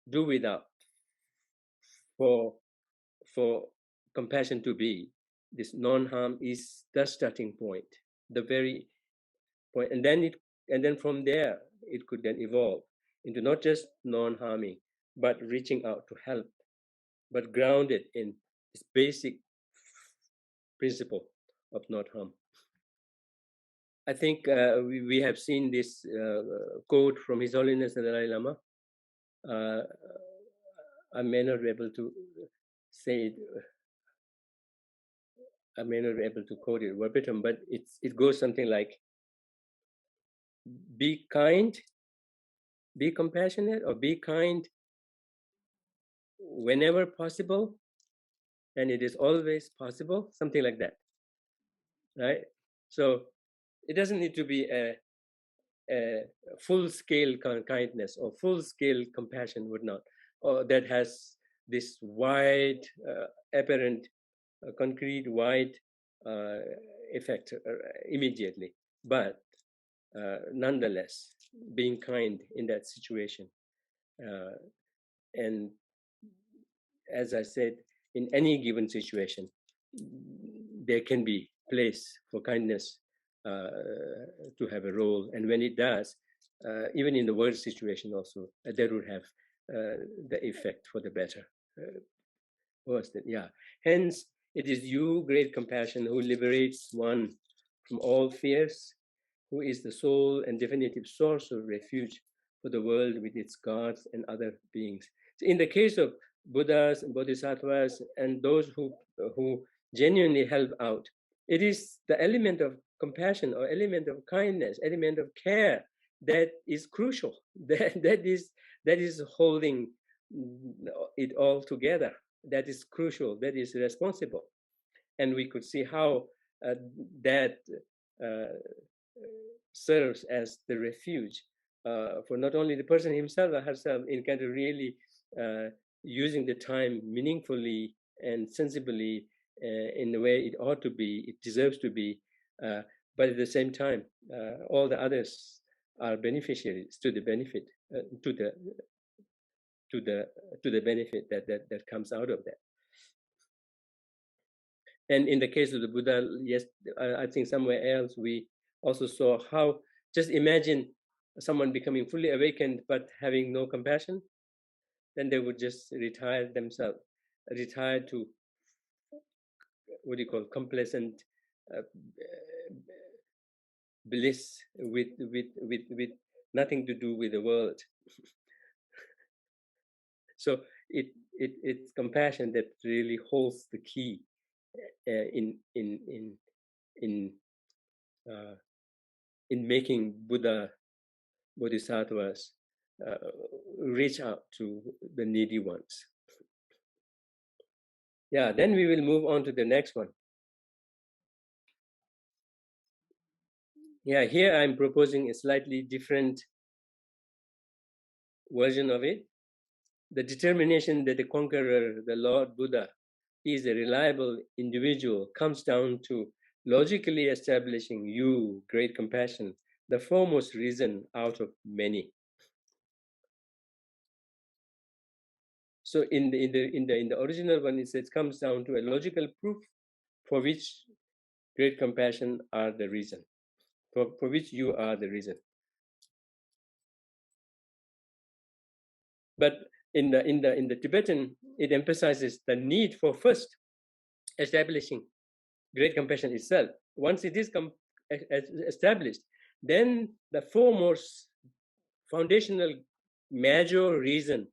do without for compassion to be. This non-harm is the starting point, the very point, and then from there it could then evolve into not just non-harming, but reaching out to help, but grounded in this basic principle of not harm. I think we have seen this quote from His Holiness the Dalai Lama. I may not be able to say it. I may not be able to quote it verbatim, but it goes something like, be kind, be compassionate, or be kind whenever possible, and it is always possible, something like that. right? So it doesn't need to be a full-scale kindness or full-scale compassion, would not, or that has this wide, apparent, concrete, wide effect immediately. But nonetheless, being kind in that situation. And as I said, in any given situation, there can be place for kindness to have a role. And when it does, even in the worst situation also, that would have the effect for the better. Yeah. Hence, it is you, great compassion, who liberates one from all fears, who is the sole and definitive source of refuge for the world with its gods and other beings. So in the case of Buddhas and Bodhisattvas and those who genuinely help out, it is the element of compassion or element of kindness, element of care that is crucial. That is holding it all together. That is crucial. That is responsible. And we could see how that serves as the refuge for not only the person himself or herself in kind of really using the time meaningfully and sensibly in the way it ought to be, it deserves to be, but at the same time, all the others are beneficiaries to the benefit, to the benefit that comes out of that. And in the case of the Buddha, yes, I think somewhere else we also saw how, just imagine someone becoming fully awakened but having no compassion, then they would just retire themselves, retire to what do you call complacent bliss with nothing to do with the world. So it's compassion that really holds the key in making Buddha Bodhisattvas reach out to the needy ones. Yeah, then we will move on to the next one. Yeah, here I'm proposing a slightly different version of it. The determination that the conqueror, the Lord Buddha, is a reliable individual comes down to logically establishing you, great compassion, the foremost reason out of many. So in the original one, it says comes down to a logical proof for which great compassion are the reason, for which you are the reason. But in the Tibetan, it emphasizes the need for first establishing great compassion itself. Once it is established, then the foremost foundational major reason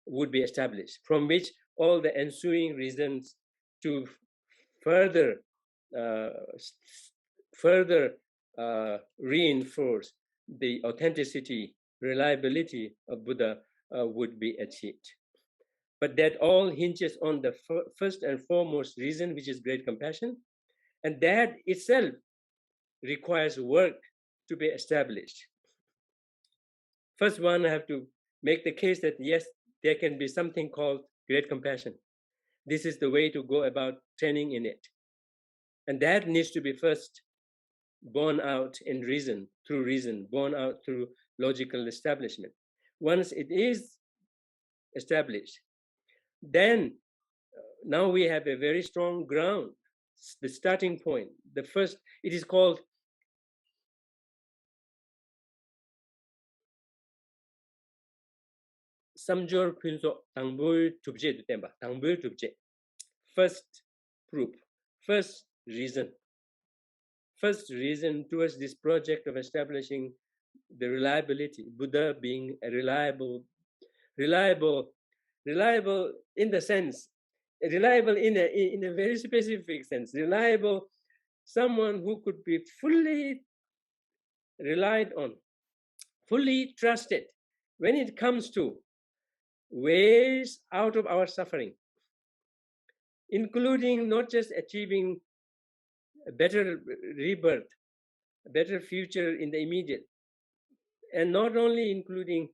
would be established, from which all the ensuing reasons to further reinforce the authenticity, reliability of Buddha would be achieved. But that all hinges on the first and foremost reason, which is great compassion, and that itself requires work to be established. First, one have to make the case that yes, there can be something called great compassion. This is the way to go about training in it. And that needs to be first borne out in reason, borne out through logical establishment. Once it is established, then now we have a very strong ground, the starting point. The first, it is called Samjor Punso Tangbul Tubje Temba, Tangbul Tubje. First proof, first reason towards this project of establishing the reliability, Buddha being a reliable in the sense, reliable in a very specific sense, reliable, someone who could be fully relied on, fully trusted when it comes to ways out of our suffering, including not just achieving a better rebirth, a better future in the immediate, and not only including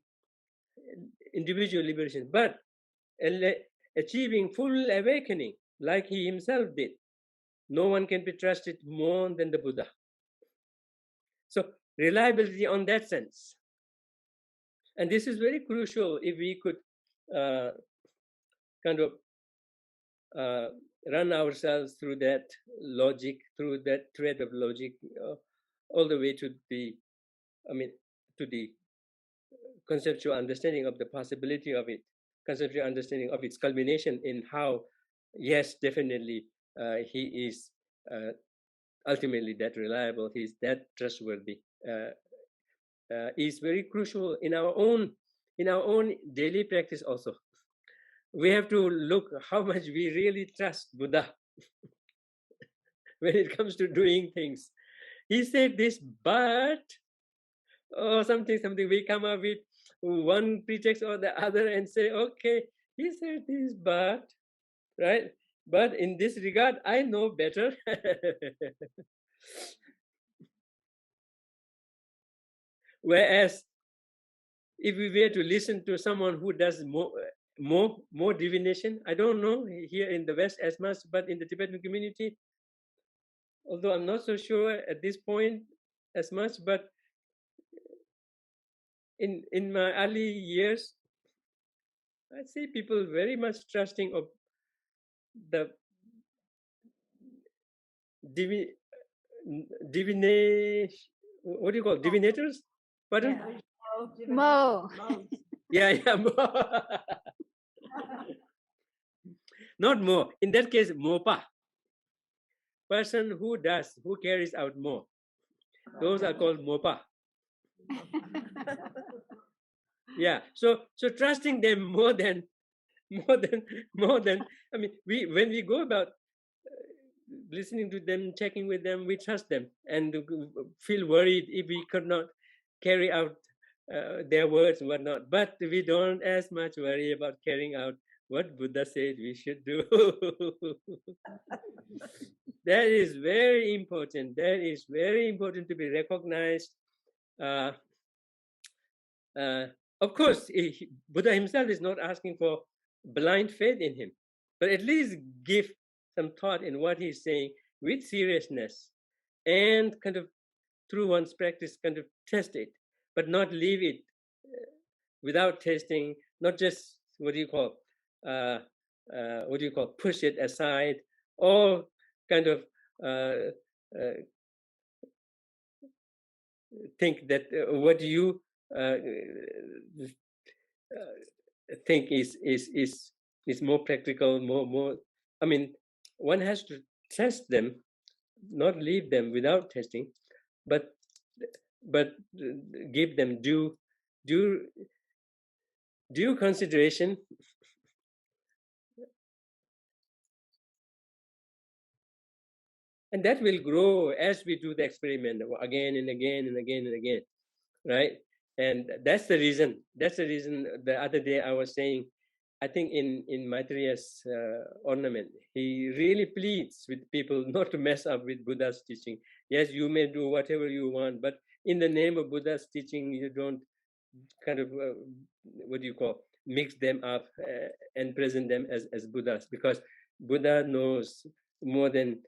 individual liberation, but achieving full awakening like he himself did. No one can be trusted more than the Buddha. So reliability on that sense. And this is very crucial if we could kind of run ourselves through that logic, through that thread of logic, all the way to the, to the conceptual understanding of the possibility of it, conceptual understanding of its culmination in how, yes, definitely, he is ultimately that reliable, he's that trustworthy, is very crucial in our own daily practice also. We have to look how much we really trust Buddha when it comes to doing things. He said this, but something, we come up with one pretext or the other and say, okay, he said this, but, right? But in this regard, I know better. Whereas if we were to listen to someone who does more divination, I don't know here in the West as much, but in the Tibetan community, although I'm not so sure at this point as much, but in my early years, I see people very much trusting of the divination. What do you call it? Divinators? Pardon? Yeah. Mo. Yeah, more. Not more. In that case, mopa. Person who carries out more. Those are called mopa. Yeah. So trusting them more than. I mean, when we go about listening to them, checking with them, we trust them and feel worried if we could not carry out their words and whatnot. But we don't as much worry about carrying out what Buddha said we should do. That is very important. That is very important to be recognized. Of course, Buddha himself is not asking for blind faith in him, but at least give some thought in what he's saying with seriousness and kind of through one's practice kind of test it, but not leave it without testing, not just push it aside, or kind of think that what you think is more practical, more. I mean, one has to test them, not leave them without testing, but give them due consideration. And that will grow as we do the experiment again and again and again and again, right? And that's the reason. The other day I was saying, I think in Maitreya's ornament, he really pleads with people not to mess up with Buddha's teaching. Yes, you may do whatever you want, but in the name of Buddha's teaching, you don't kind of mix them up and present them as Buddhas, because Buddha knows more than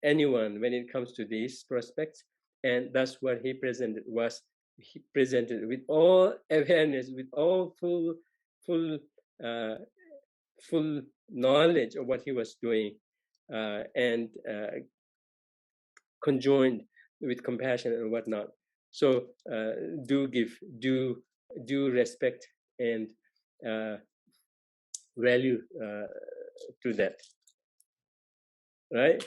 anyone when it comes to these prospects, and that's what he presented. He presented with all awareness, with all full knowledge of what he was doing, and conjoined with compassion and whatnot. So do give due respect and value to that, right?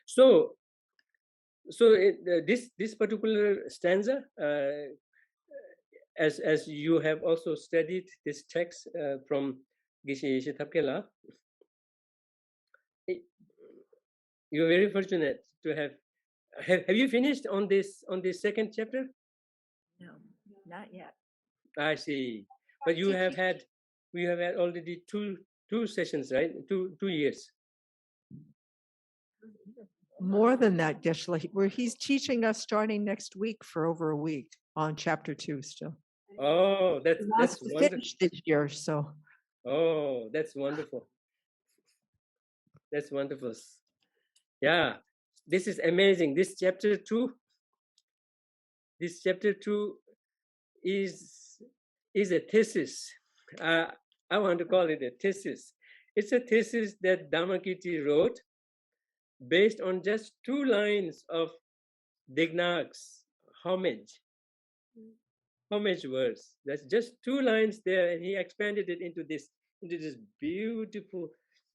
So this particular stanza, as you have also studied this text from Geshe Tapkela, you're very fortunate to have you finished on this second chapter? No, not yet. I see. But you have had we have had already two sessions, right? 2 years. More than that, Geshe, where he's teaching us starting next week for over a week on chapter 2 still. Oh, that's wonderful. Finish this year, so. Oh, that's wonderful. That's wonderful. Yeah, this is amazing. This chapter 2 is a thesis. I want to call it a thesis. It's a thesis that Dharmakirti wrote based on just 2 lines of Dignak's homage verse. That's just 2 lines there, and he expanded it into this beautiful,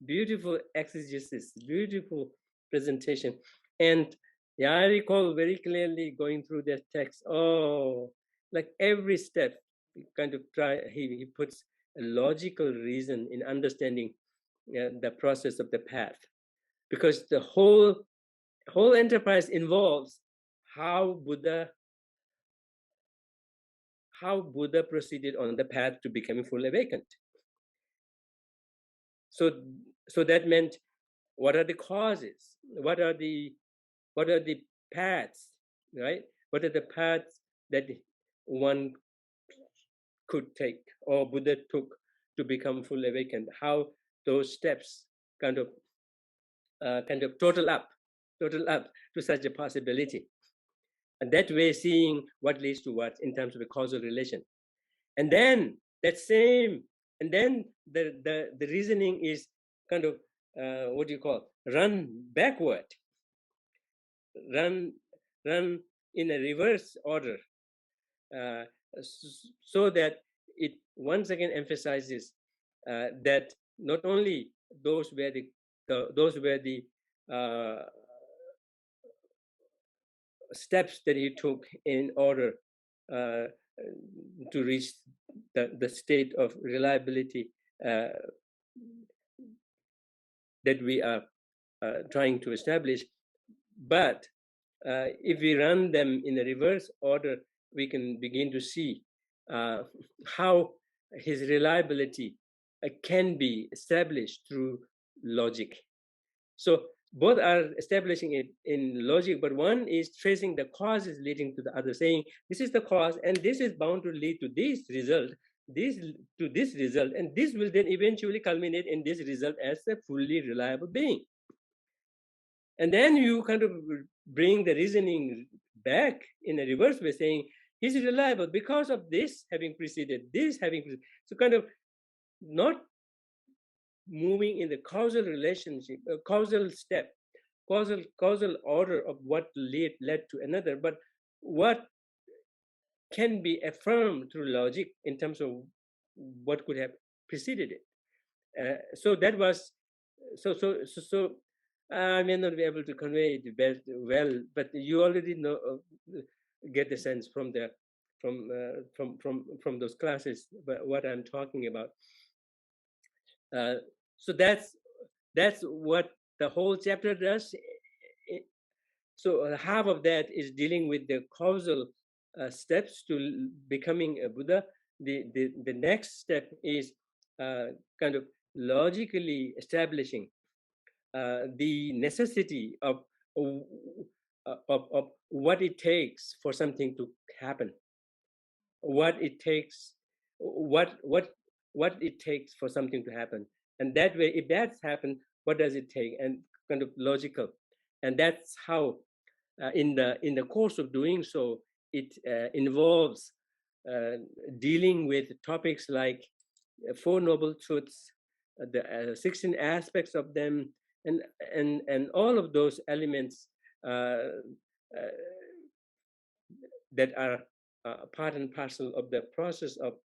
beautiful exegesis, beautiful presentation. And yeah, I recall very clearly going through that text. Oh, like every step, kind of he puts a logical reason in understanding the process of the path, because the whole enterprise involves how Buddha proceeded on the path to becoming fully awakened. So that meant, what are the causes? What are the paths, right? What are the paths that one could take, or Buddha took, to become fully awakened? How those steps kind of total up to such a possibility. And that way, seeing what leads to what in terms of a causal relation. And then the reasoning is kind of run backward, run in a reverse order, so that it once again emphasizes that not only those were the steps that he took in order to reach the state of reliability that we are trying to establish, but if we run them in a reverse order, we can begin to see how his reliability can be established through logic. So both are establishing it in logic, but one is tracing the causes leading to the other, saying this is the cause and this is bound to lead to this result, and this will then eventually culminate in this result as a fully reliable being. And then you kind of bring the reasoning back in a reverse way, saying he's reliable because of this having preceded, so kind of not moving in the causal relationship, causal order of what led to another, but what can be affirmed through logic in terms of what could have preceded it. So that was so. I may not be able to convey it well, but you already know, get the sense from those classes what I'm talking about. So that's what the whole chapter does. So half of that is dealing with the causal steps to becoming a Buddha. The next step is kind of logically establishing the necessity of what it takes for something to happen, what it takes for something to happen, and that way, if that's happened, what does it take, and kind of logical. And that's how in the course of doing so, it involves dealing with topics like Four Noble Truths, the 16 aspects of them, and all of those elements that are part and parcel of the process of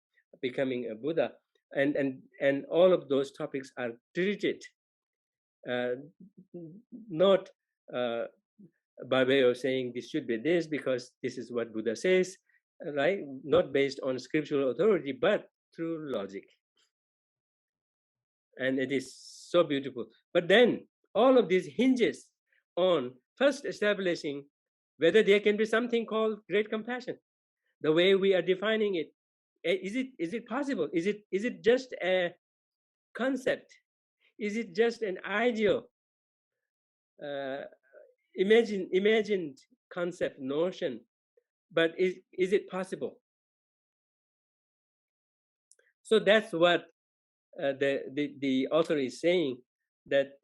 becoming a Buddha, and all of those topics are treated not by way of saying this should be this because this is what Buddha says, right? Not based on scriptural authority, but through logic. And it is so beautiful. But then all of this hinges on first establishing whether there can be something called great compassion, the way we are defining it Is it possible? Is it just a concept? Is it just an ideal, imagined concept, notion? But is it possible? So that's what the author is saying, that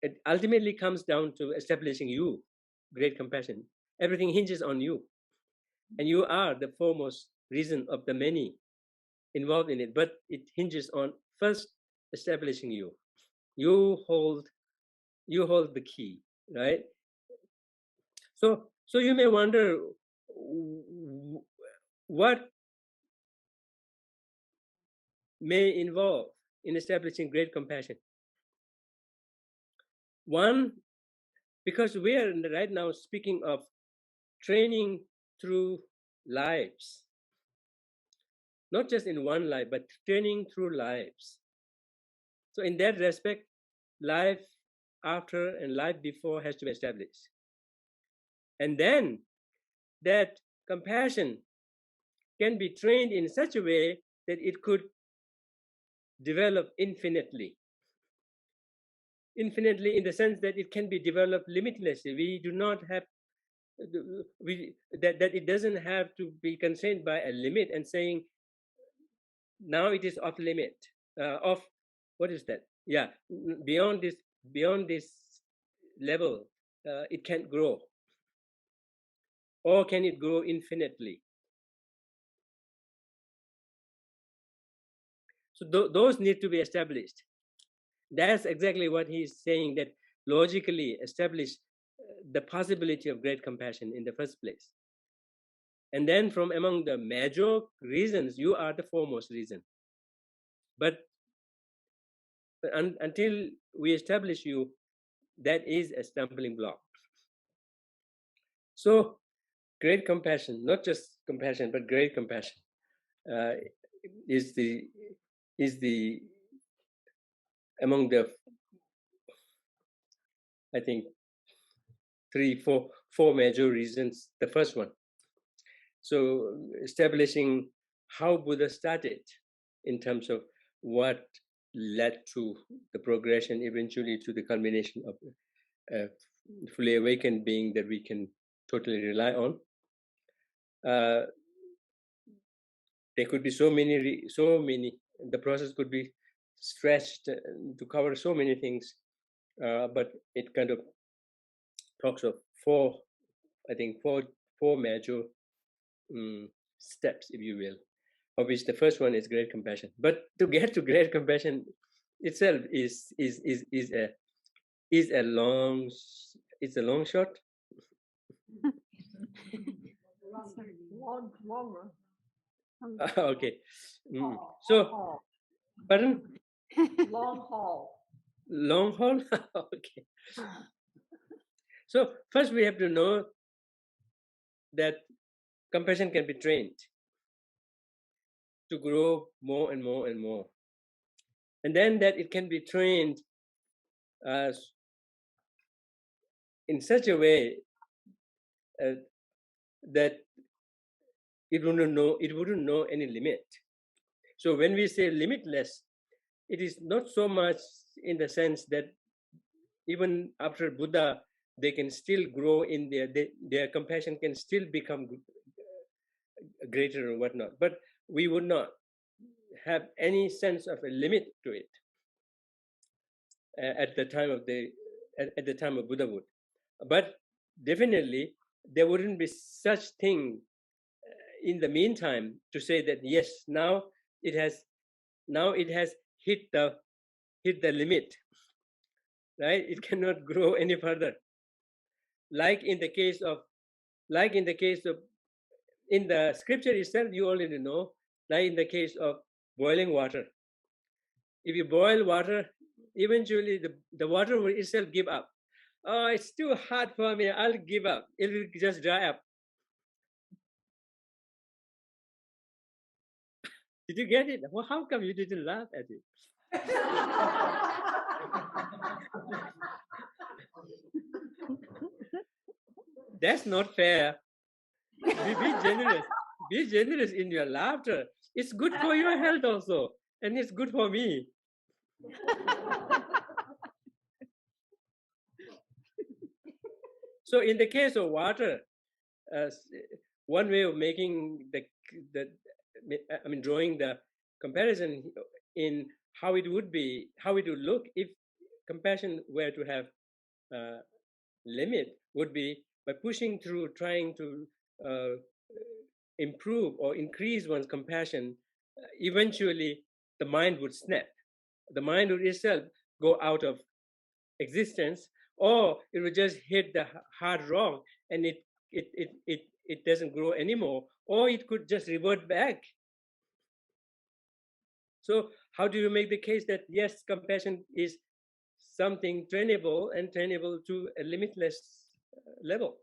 it ultimately comes down to establishing you, great compassion. Everything hinges on you, and you are the foremost reason of the many involved in it. But it hinges on first establishing you. You hold the key, right? So you may wonder what may involve in establishing great compassion. One, because we are right now speaking of training through lives, not just in one life, but training through lives. So in that respect, life after and life before has to be established. And then that compassion can be trained in such a way that it could develop infinitely. Infinitely in the sense that it can be developed limitlessly. We do not have, that it doesn't have to be constrained by a limit and saying, now it is off limit, off, what is that? Yeah, beyond this level, it can't grow. Or can it grow infinitely? So those need to be established. That's exactly what he's saying, that logically establish the possibility of great compassion in the first place. And then from among the major reasons, you are the foremost reason. But until we establish you, that is a stumbling block. So great compassion, not just compassion, but great compassion, is the among the, I think, four major reasons. The first one. So establishing how Buddha started in terms of what led to the progression, eventually to the culmination of a fully awakened being that we can totally rely on. There could be so many. The process could be stretched to cover so many things, but it kind of talks of four major steps, if you will, of which the first one is great compassion. But to get to great compassion itself is a long shot. Long. Okay. So, pardon? Long haul. Long haul? Okay. So first we have to know that compassion can be trained to grow more and more and more. And then that it can be trained in such a way that it wouldn't know any limit. So when we say limitless, it is not so much in the sense that even after Buddha, they can still grow in their compassion can still become greater or whatnot. But we would not have any sense of a limit to it at the time of Buddhahood. But definitely there wouldn't be such thing in the meantime to say that yes, now it has hit the limit, right? It cannot grow any further. Like in the case of in the scripture itself, you already know, like in the case of boiling water. If you boil water, eventually the water will itself give up. Oh, it's too hard for me, I'll give up. It will just dry up. Did you get it? Well, how come you didn't laugh at it? That's not fair. Be generous. Be generous in your laughter. It's good for your health also, and it's good for me. So in the case of water, one way of making drawing the comparison in how it would be, how it would look if compassion were to have limit, would be by pushing through, trying to improve or increase one's compassion. Eventually, the mind would snap. The mind would itself go out of existence, or it would just hit the hard rock and it doesn't grow anymore, or it could just revert back. So how do you make the case that yes, compassion is something trainable and trainable to a limitless level?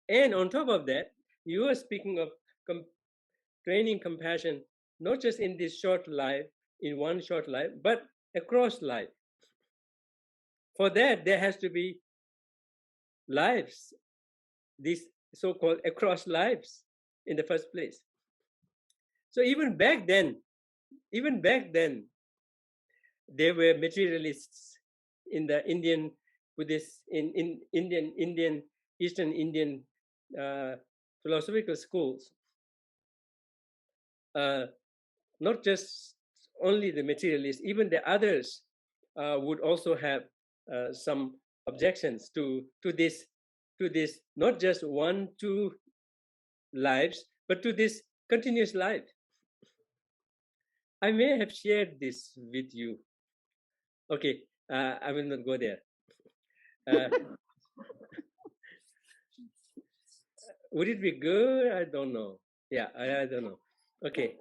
And on top of that, you are speaking of training compassion not just in this short life, in one short life, but across life. For that, there has to be lives, these so-called across lives in the first place. So even back then, there were materialists in the Indian Buddhist, in Indian Eastern Indian philosophical schools. Not just only the materialists, even the others would also have some objections to this, not just 1-2 lives, but to this continuous life. I may have shared this with you. Okay, I will not go there. Would it be good? I don't know. Yeah, I don't know. Okay.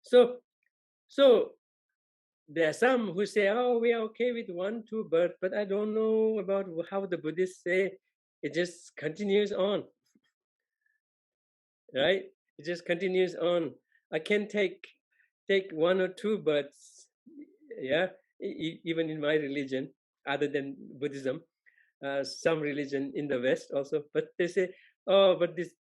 So there are some who say, oh, we are okay with 1-2 birth, but I don't know about how the Buddhists say it just continues on. Right? It just continues on. I can take 1 or 2 births, yeah, even in my religion, other than Buddhism, some religion in the West also, but they say, oh, but this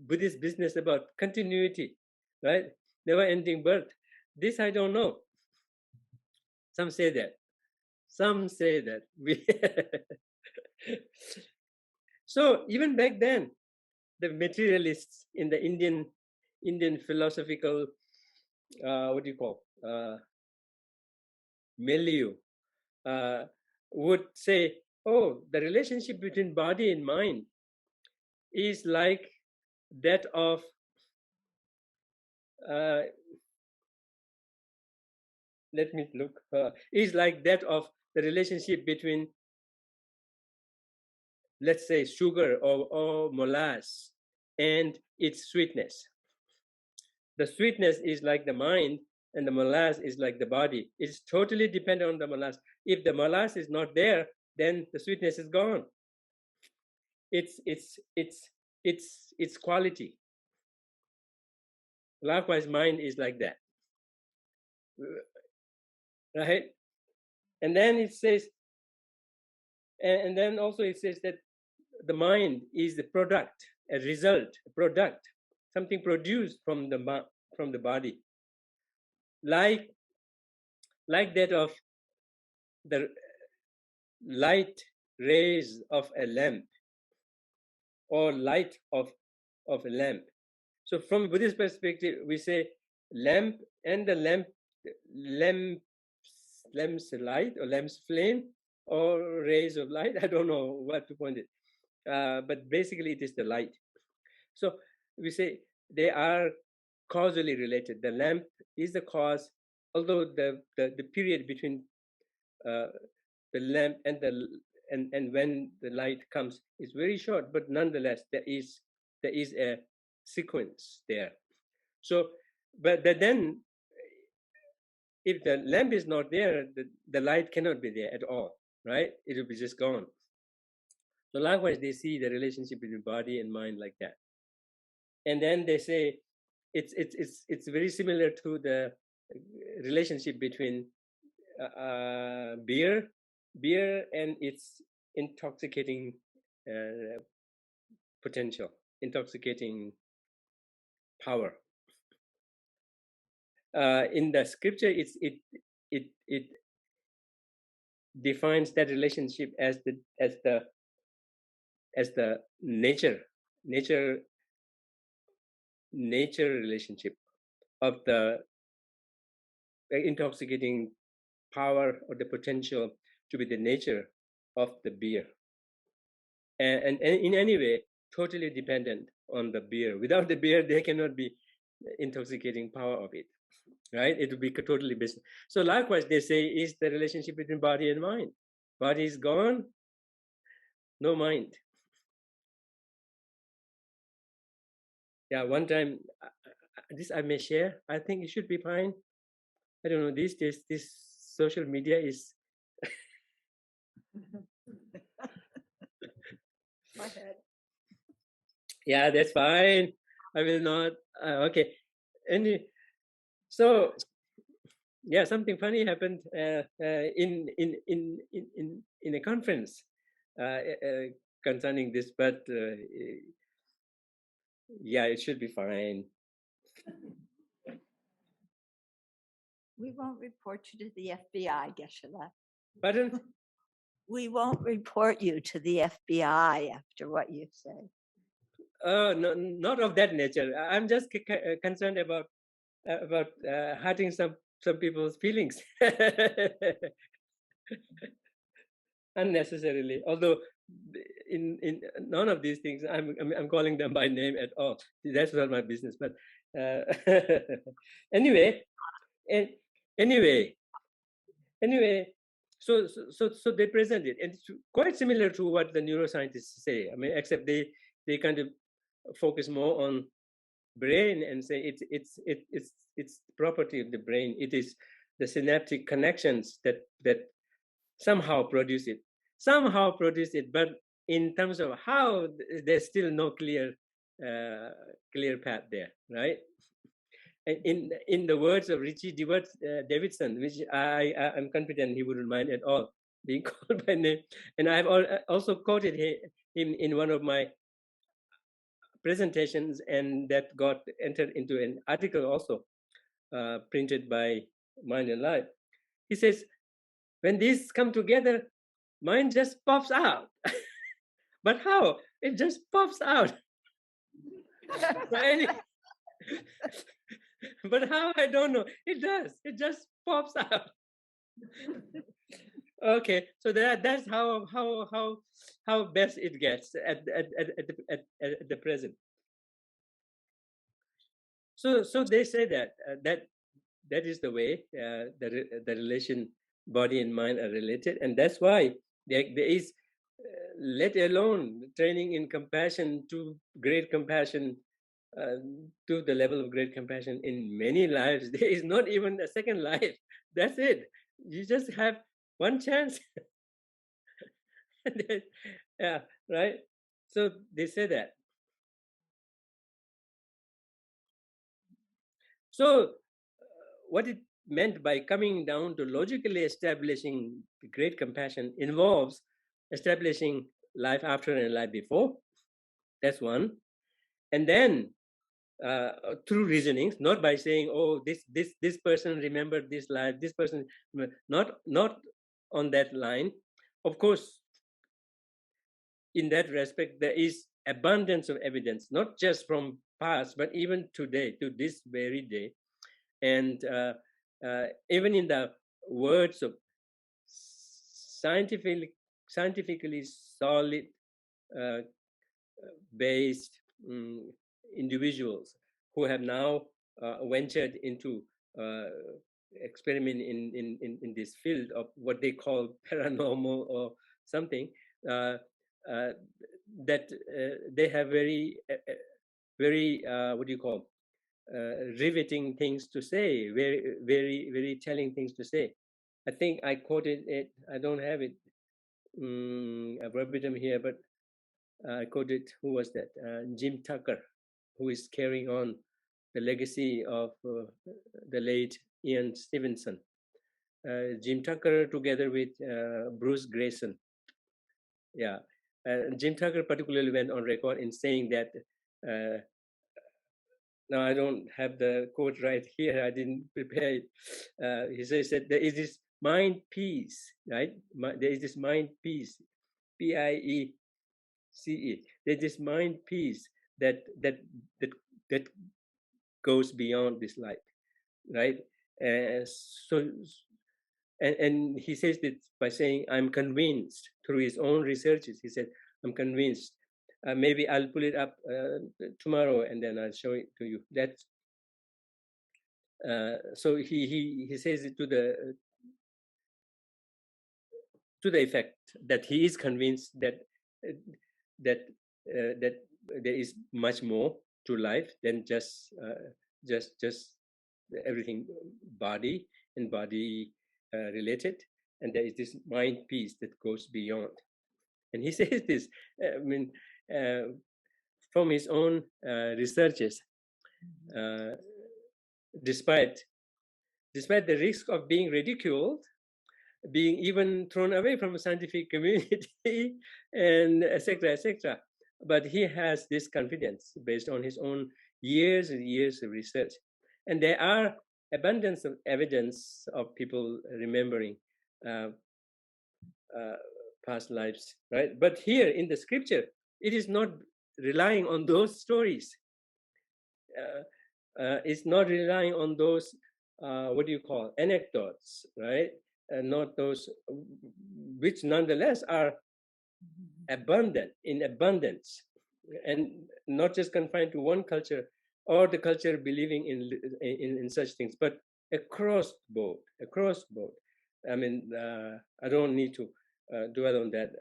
Buddhist business about continuity, right? Never ending birth. This I don't know. Some say that. Some say that. So even back then, the materialists in the Indian philosophical, milieu, would say, oh, the relationship between body and mind is like that of let me look, is like that of the relationship between, let's say, sugar or molasses and its sweetness. The sweetness is like the mind, and the molasses is like the body. It's totally dependent on the molasses. If the molasses is not there, then the sweetness is gone. It's quality. Likewise, mind is like that, right? And then it says, and then also it says that the mind is the product, a result, a product, something produced from the body, like that of the light rays of a lamp, or light of a lamp. So from Buddhist perspective, we say lamp and the lamp's light or lamp's flame or rays of light. I don't know what to point it, but basically it is the light. So we say they are causally related. The lamp is the cause, although the period between the lamp and and when the light comes is very short, but nonetheless there is a sequence there. So, but then if the lamp is not there, the light cannot be there at all, right? It will be just gone. So likewise, they see the relationship between body and mind like that. And then they say it's very similar to the relationship between beer and its intoxicating potential, intoxicating power. In the scripture, it defines that relationship as the nature relationship of the intoxicating power or the potential to be the nature of the beer, and in any way totally dependent on the beer. Without the beer, there cannot be intoxicating power of it, right? It would be totally business. So likewise, they say is the relationship between body and mind. Body is gone, no mind. Yeah, one time, this I may share. I think it should be fine. I don't know. These days, this social media is. Go ahead. Yeah, that's fine. I will not. Okay. So, yeah, something funny happened in a conference concerning this, but yeah, it should be fine. We won't report you to the FBI, Geshe. Pardon? We won't report you to the FBI after what you say. No, not of that nature. I'm just concerned about hurting some people's feelings unnecessarily. Although in none of these things I'm calling them by name at all. That's not my business. But anyway, so they present it, and it's quite similar to what the neuroscientists say. I mean, except they kind of focus more on brain and say it's property of the brain. It is the synaptic connections that somehow produce it, but in terms of how, there's still no clear path there, right? In the words of Richie Davidson, which I'm confident he wouldn't mind at all being called by name, and I've also quoted him in one of my presentations, and that got entered into an article also printed by Mind and Life. He says, when these come together, mind just pops out. But how? It just pops out. But how? I don't know. It does. It just pops out. Okay, so that's how best it gets at the present. So they say that is the way the relation body and mind are related, and that's why there is let alone training in compassion to great compassion, to the level of great compassion in many lives. There is not even a second life. That's it. You just have one chance. Yeah, right. So they say that. So what it meant by coming down to logically establishing great compassion involves establishing life after and life before. That's one. And then through reasonings, not by saying, oh, this person remembered this life, this person, not on that line. Of course, in that respect, there is abundance of evidence, not just from past, but even today, to this very day. And even in the words of scientifically solid based individuals who have now ventured into experiment in this field of what they call paranormal or something, that they have very what do you call, riveting things to say, very telling things to say. I think I quoted it. I don't have it verbatim here, but I quoted, who was that? Jim Tucker, who is carrying on the legacy of the late Ian Stevenson. Jim Tucker together with Bruce Grayson. Yeah, Jim Tucker particularly went on record in saying that, now I don't have the quote right here, I didn't prepare it. He says that there is this mind peace, right? There is this mind peace, P-I-E-C-E. There's this mind peace that goes beyond this life, right? So, and he says that by saying, I'm convinced through his own researches. He said, I'm convinced. Maybe I'll pull it up tomorrow and then I'll show it to you. That's so he says it to the effect that he is convinced that that there is much more to life than just everything body and body related, and there is this mind peace that goes beyond. And he says this, I mean, from his own researches, despite the risk of being ridiculed, being even thrown away from the scientific community, and etc. But he has this confidence based on his own years and years of research. And there are abundance of evidence of people remembering past lives, right? But here in the scripture, it is not relying on those stories. It's not relying on those, what do you call, anecdotes, right? Not those, which nonetheless are abundant, in abundance, and not just confined to one culture or the culture believing in such things, but across board. I mean, I don't need to dwell on that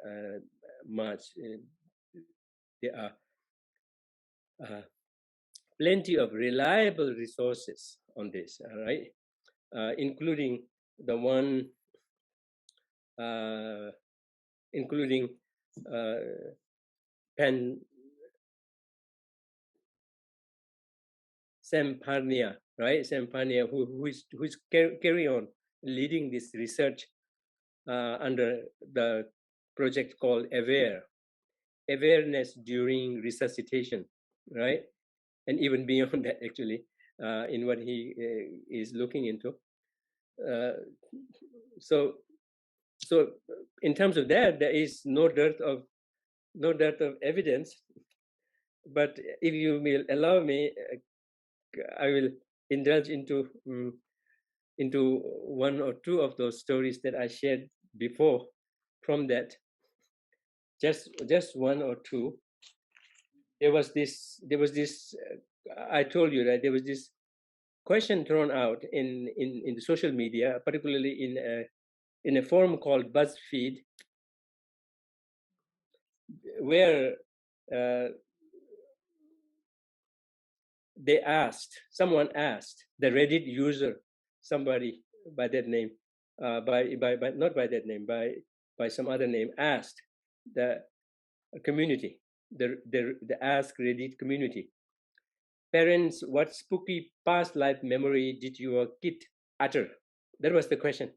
much. There are plenty of reliable resources on this, all right, including the one, including Samparnia, right? Samparnia, who is carry on leading this research under the project called Awareness During Resuscitation, right? And even beyond that, actually, in what he is looking into. So in terms of that, there is no dearth of evidence. But if you will allow me, I will indulge into one or two of those stories that I shared before. From that, just one or two. There was this. I told you that there was this question thrown out in the social media, particularly in a forum called BuzzFeed, where someone asked the Reddit user, somebody by that name, not by that name, by some other name, asked the community, the Ask Reddit community, parents, what spooky past life memory did your kid utter? That was the question.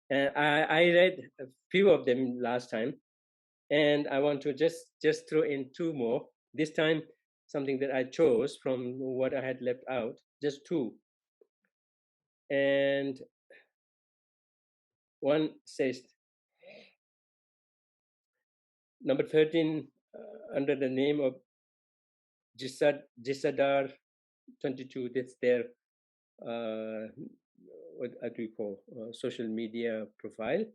And I read a few of them last time, and I want to just throw in two more. This time, something that I chose from what I had left out, just two. And one says, number 13, under the name of Jisadar 22, that's their, what do you call, social media profile.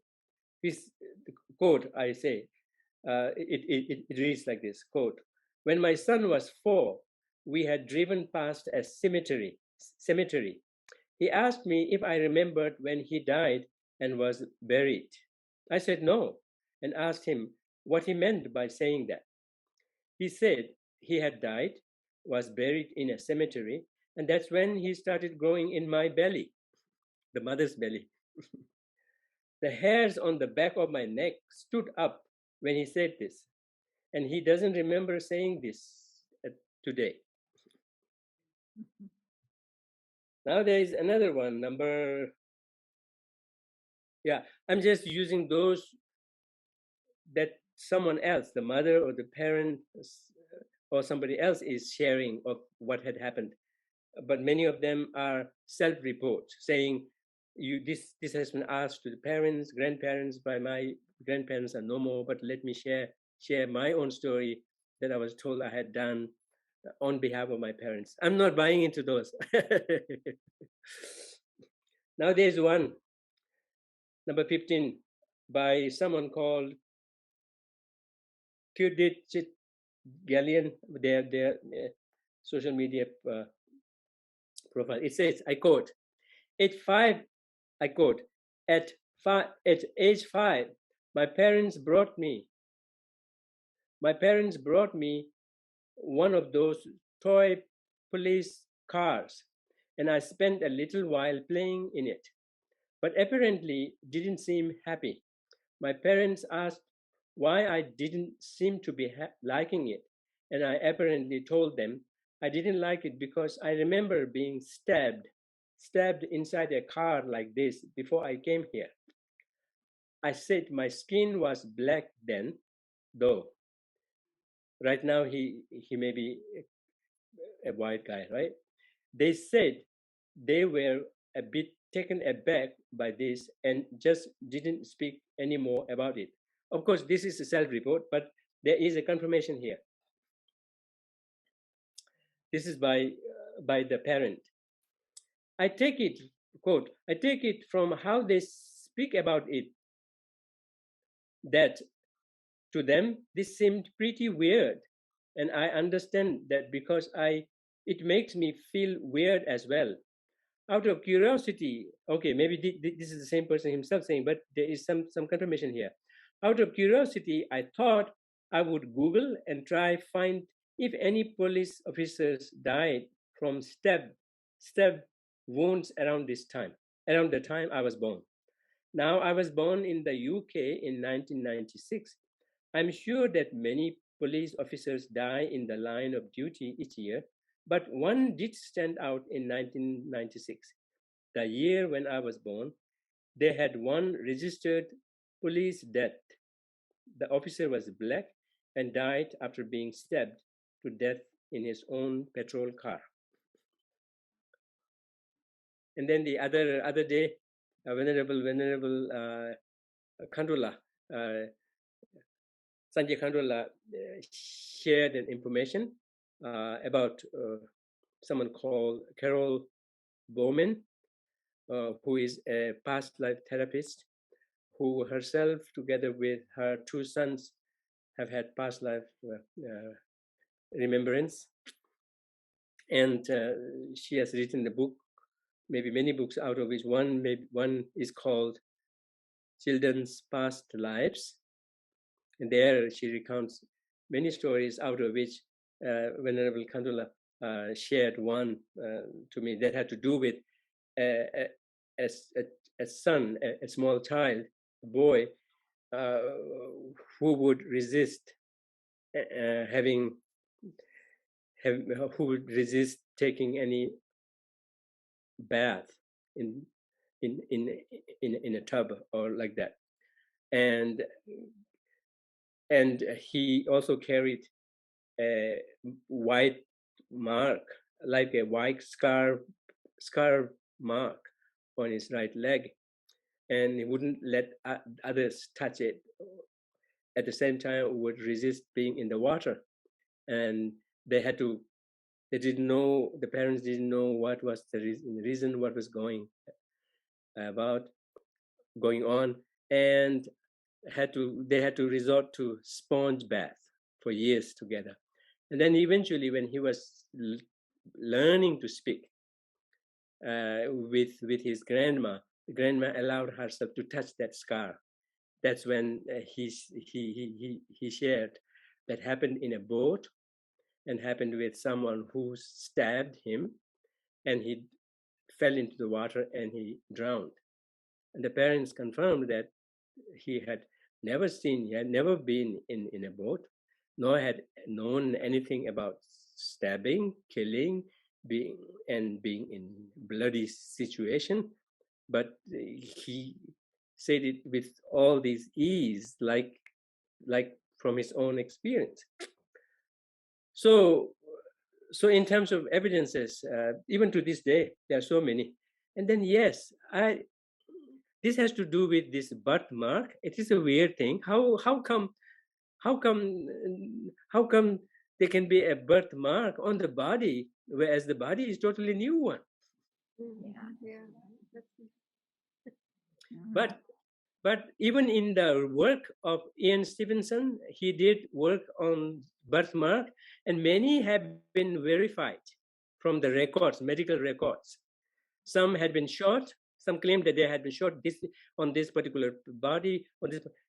This quote, I say, it reads like this, quote, when my son was 4, we had driven past a cemetery. He asked me if I remembered when he died and was buried. I said no, and asked him what he meant by saying that. He said he had died, was buried in a cemetery, and that's when he started growing in my belly, the mother's belly. The hairs on the back of my neck stood up when he said this, and he doesn't remember saying this today. Now there is another one, number, yeah, I'm just using those that someone else, the mother or the parent or somebody else is sharing of what had happened. But many of them are self-report, saying, this has been asked to the parents, grandparents, by my grandparents are no more, but let me share my own story that I was told I had done on behalf of my parents. I'm not buying into those. Now there's one, number 15, by someone called Kudit Gallian, their social media profile. It says, I quote, at age 5, my parents brought me one of those toy police cars, and I spent a little while playing in it, but apparently didn't seem happy. My parents asked why I didn't seem to be liking it, and I apparently told them I didn't like it because I remember being stabbed inside a car like this before I came here. I said my skin was black then, though. Right now he may be a white guy, right? They said they were a bit taken aback by this and just didn't speak anymore about it. Of course, this is a self-report, but there is a confirmation here. This is by the parent. I take it, quote, I take it from how they speak about it that to them this seemed pretty weird, and I understand that because it makes me feel weird as well. Out of curiosity, okay, maybe this is the same person himself saying, but there is some confirmation here. Out of curiosity, I thought I would Google and try find if any police officers died from stab wounds around the time I was born. Now, I was born in the UK in 1996. I'm sure that many police officers die in the line of duty each year, but one did stand out in 1996, the year when I was born. They had one registered police death. The officer was black and died after being stabbed to death in his own patrol car. And then the other day, Venerable Khandula, Sanjay Khandula shared an information about someone called Carol Bowman, who is a past life therapist, who herself, together with her 2 sons, have had past life remembrance. And she has written a book, maybe many books, out of which one is called Children's Past Lives. And there she recounts many stories, out of which Venerable Khandula shared one to me that had to do with a son, a small child, a boy, who would resist who would resist taking any bath in a tub or like that, and he also carried a white mark, like a white scar mark on his right leg, and he wouldn't let others touch it. At the same time, would resist being in the water, and the parents didn't know what was the reason what was going on, and they had to resort to sponge bath for years together. And then eventually, when he was learning to speak with his grandma, the grandma allowed herself to touch that scar. That's when he shared that happened in a boat and happened with someone who stabbed him, and he fell into the water and he drowned. And the parents confirmed that he had never been in a boat, nor had known anything about stabbing, killing, being in bloody situation. But he said it with all this ease, like from his own experience. So in terms of evidences, even to this day, there are so many. And then, yes, this has to do with this birthmark. It is a weird thing. How come there can be a birthmark on the body, whereas the body is totally new one? But even in the work of Ian Stevenson, he did work on birthmark, and many have been verified from the records, medical records. Some had been shot. Some claimed that they had been shot on this particular body,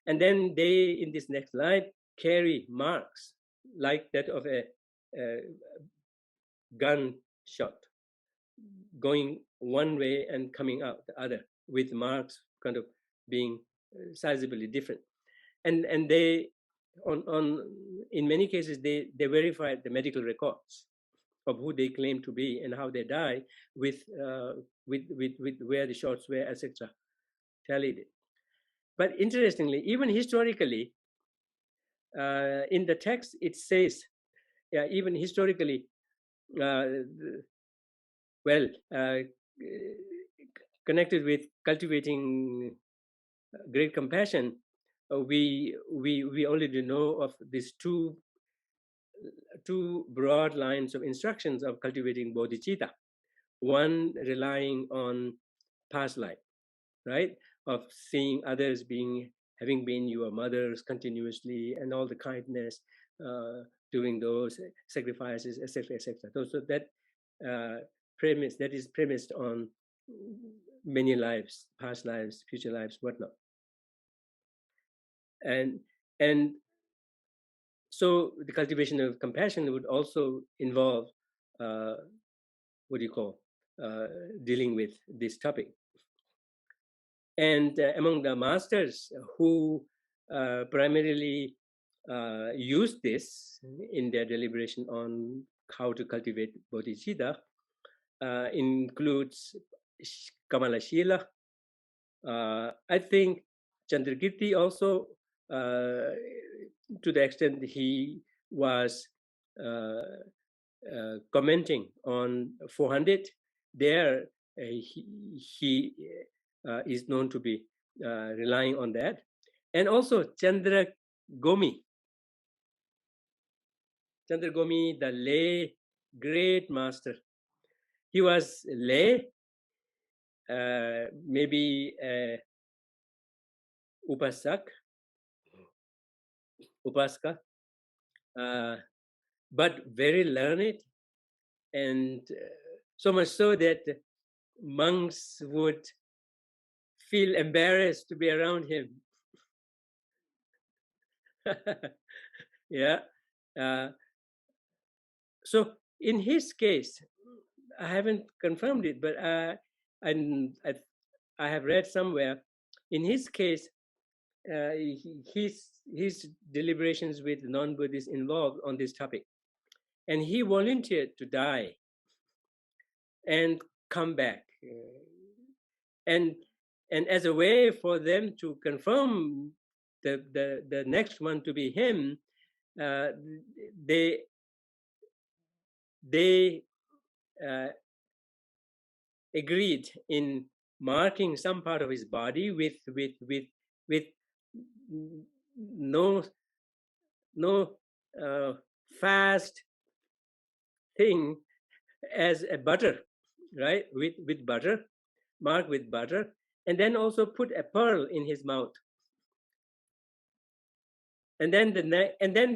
and then they, in this next slide, carry marks like that of a gun shot, going one way and coming out the other, with marks kind of being sizably different. And they, in many cases, they verified the medical records of who they claim to be and how they die with where the shots were, etc. tallied it. But interestingly, even historically, in the text it says, even historically, connected with cultivating great compassion, we already know of these two broad lines of instructions of cultivating bodhicitta. One relying on past life, right? Of seeing others having been your mothers continuously, and all the kindness, doing those sacrifices, etc., etc. So that premise, that is premised on many lives, past lives, future lives, whatnot. And so the cultivation of compassion would also involve dealing with this topic. And among the masters who primarily used this in their deliberation on how to cultivate bodhicitta includes Kamalashila. I think Chandrakirti also, to the extent he was commenting on 400, there he is known to be relying on that. And also Chandra Gomi, the lay great master. He was lay, maybe upaska, but very learned, and so much so that monks would feel embarrassed to be around him. Yeah. So in his case, I haven't confirmed it, but I have read somewhere, in his case, his deliberations with non-Buddhists involved on this topic, and he volunteered to die and come back, and as a way for them to confirm the next one to be him, they agreed in marking some part of his body with no fast thing as a butter, right? With butter, marked with butter, and then also put a pearl in his mouth, and then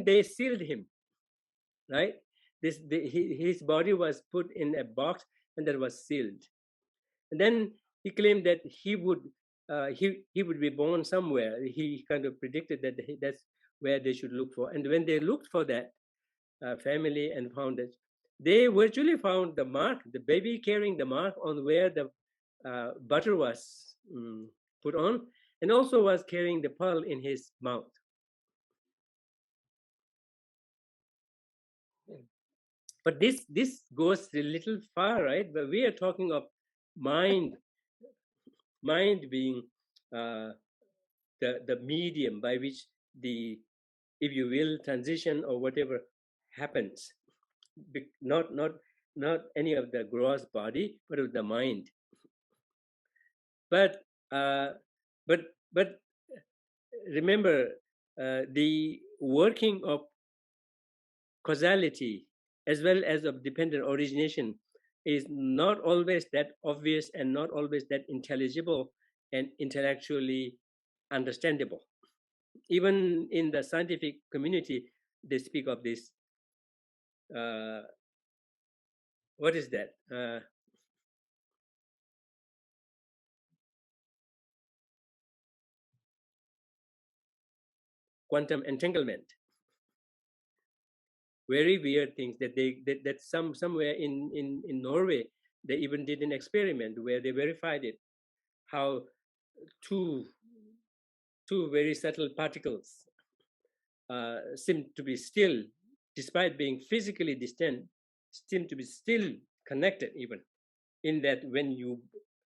they sealed him, right? His body was put in a box and that was sealed, and then he claimed that he would be born somewhere. He kind of predicted that that's where they should look for, and when they looked for that family and found it, they virtually found the mark, the baby carrying the mark on where the butter was put on, and also was carrying the pearl in his mouth. But this goes a little far, right? But we are talking of mind being the medium by which the if you will, transition or whatever happens, not any of the gross body, but of the mind. But but remember, the working of causality as well as of dependent origination is not always that obvious and not always that intelligible and intellectually understandable. Even in the scientific community, they speak of this. What is that? Quantum entanglement. Very weird things that somewhere in Norway they even did an experiment where they verified it, how two very subtle particles seem to be still, despite being physically distant, seem to be still connected, even in that when you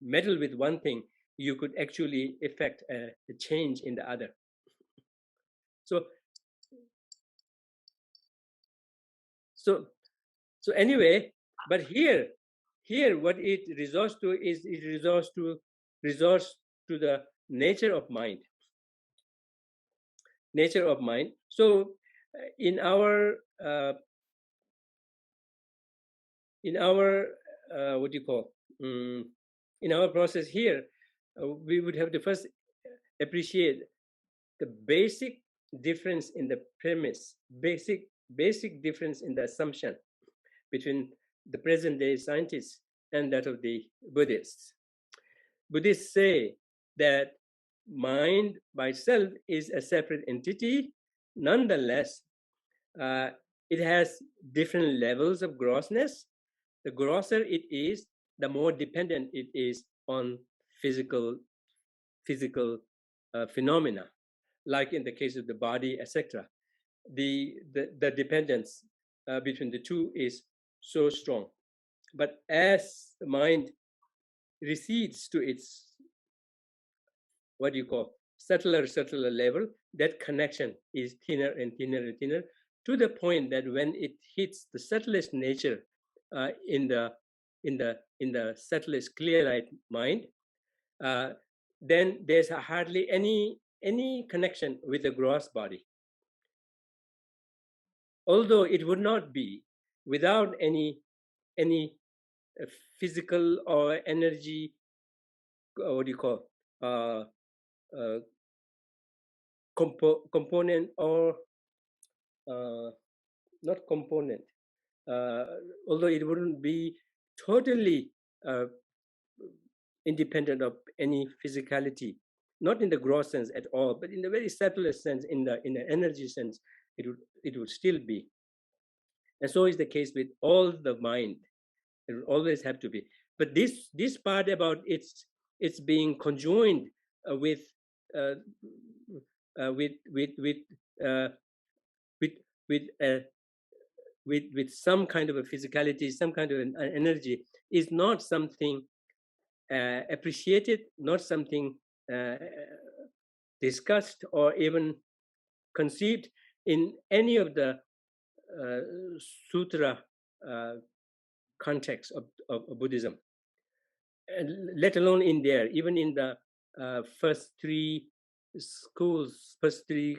meddle with one thing, you could actually effect a change in the other. So anyway, but here what it resorts to is it resorts to the nature of mind. Nature of mind. So in our what do you call, in our process here, we would have to first appreciate the basic difference in the premise, basic difference in the assumption between the present day scientists and that of the Buddhists. Buddhists say that mind by itself is a separate entity. Nonetheless, it has different levels of grossness. The grosser it is, the more dependent it is on physical phenomena, like in the case of the body, etc. The dependence between the two is so strong. But as the mind recedes to its, what do you call, subtler level, that connection is thinner and thinner and thinner, to the point that when it hits the subtlest nature in the subtlest clear-eyed mind, then there's hardly any connection with the gross body. Although it would not be without any physical or energy, what do you call, component or not component, although it wouldn't be totally independent of any physicality, not in the gross sense at all, but in the very subtlest sense, in the energy sense, it would still be. And so is the case with all the mind. It will always have to be. But this part about it's being conjoined with some kind of a physicality, some kind of an energy, is not something appreciated, not something discussed or even conceived in any of the sutra context of Buddhism, and let alone in there, even in the first three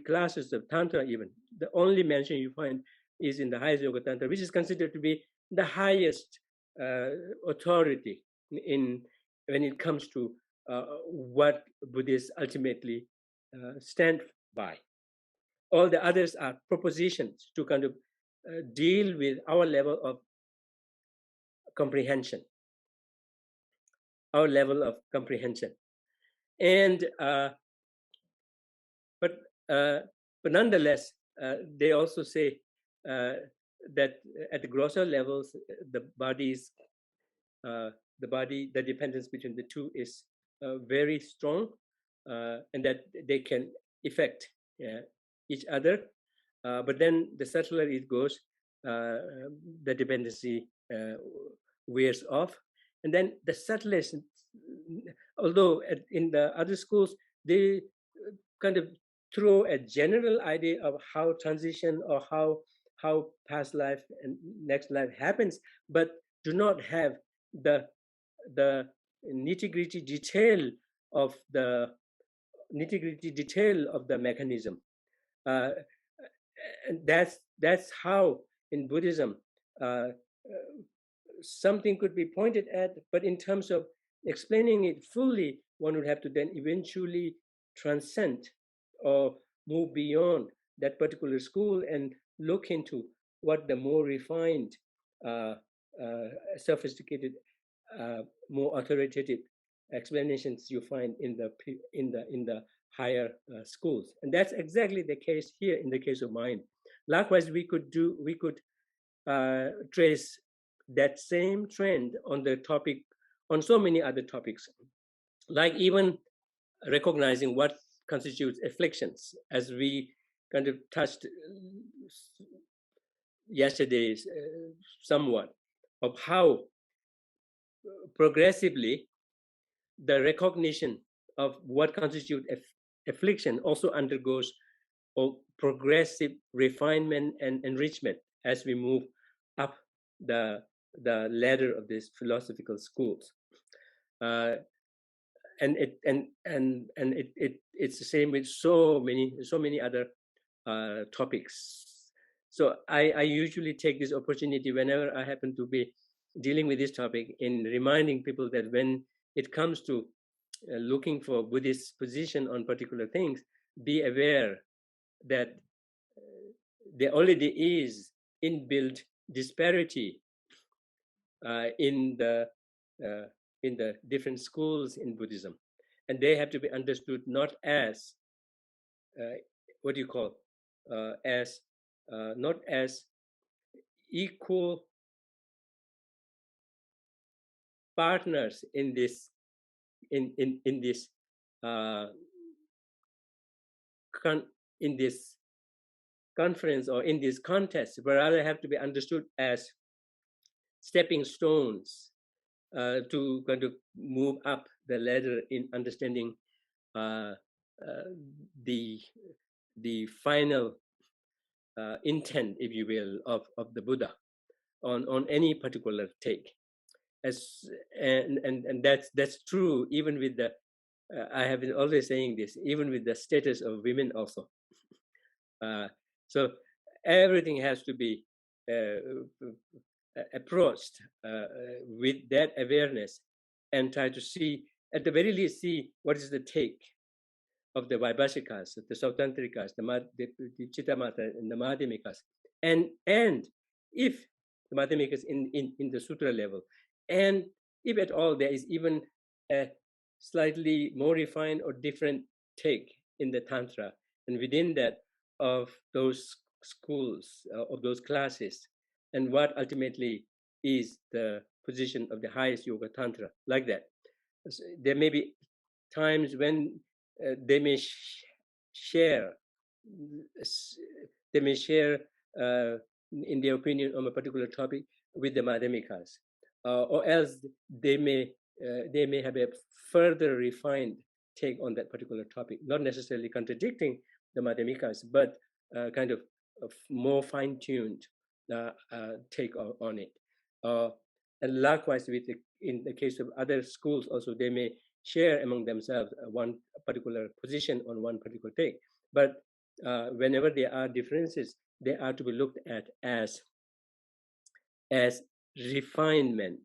classes of Tantra, even the only mention you find is in the highest Yoga Tantra, which is considered to be the highest authority in when it comes to what Buddhists ultimately stand by. All the others are propositions to kind of deal with our level of comprehension, and but nonetheless, they also say that at the grosser levels, the dependence between the two is very strong, and that they can affect each other. But then the subtler it goes, the dependency wears off. And then the subtlest, although in the other schools, they kind of throw a general idea of how transition or how past life and next life happens, but do not have the nitty-gritty detail of the mechanism. And that's how in Buddhism something could be pointed at, but in terms of explaining it fully, one would have to then eventually transcend or move beyond that particular school and look into what the more refined, sophisticated, more authoritative explanations you find in the higher schools. And that's exactly the case here in the case of mind. Likewise, we could trace that same trend on the topic, on so many other topics, like even recognizing what constitutes afflictions, as we kind of touched yesterday somewhat, of how progressively the recognition of what constitutes affliction also undergoes progressive refinement and enrichment as we move up the ladder of these philosophical schools. And it's the same with so many other topics. So I usually take this opportunity whenever I happen to be dealing with this topic in reminding people that when it comes to looking for Buddhist position on particular things, be aware that there already is inbuilt disparity in the different schools in Buddhism, and they have to be understood not as what do you call as not as equal partners in this in this conference or in this contest, but rather have to be understood as stepping stones to kind of move up the ladder in understanding the final intent, if you will, of the Buddha on any particular take. And that's true even with the I have been always saying this, even with the status of women also. So everything has to be approached with that awareness and try to see, at the very least, see what is the take of the Vaibhashikas, the Sautantrikas, the Chittamata, and the Madhyamikas. And if the Madhyamikas in the Sutra level, and if at all there is even a slightly more refined or different take in the Tantra, and within that of those schools, of those classes, and what ultimately is the position of the highest Yoga Tantra, like that. So there may be times when they may share in their opinion on a particular topic with the Madhyamikas, or else they may have a further refined take on that particular topic, not necessarily contradicting the Madhyamikas, but kind of a more fine-tuned take on it. And likewise, in the case of other schools, also they may share among themselves one particular position on one particular take. But whenever there are differences, they are to be looked at as refinement,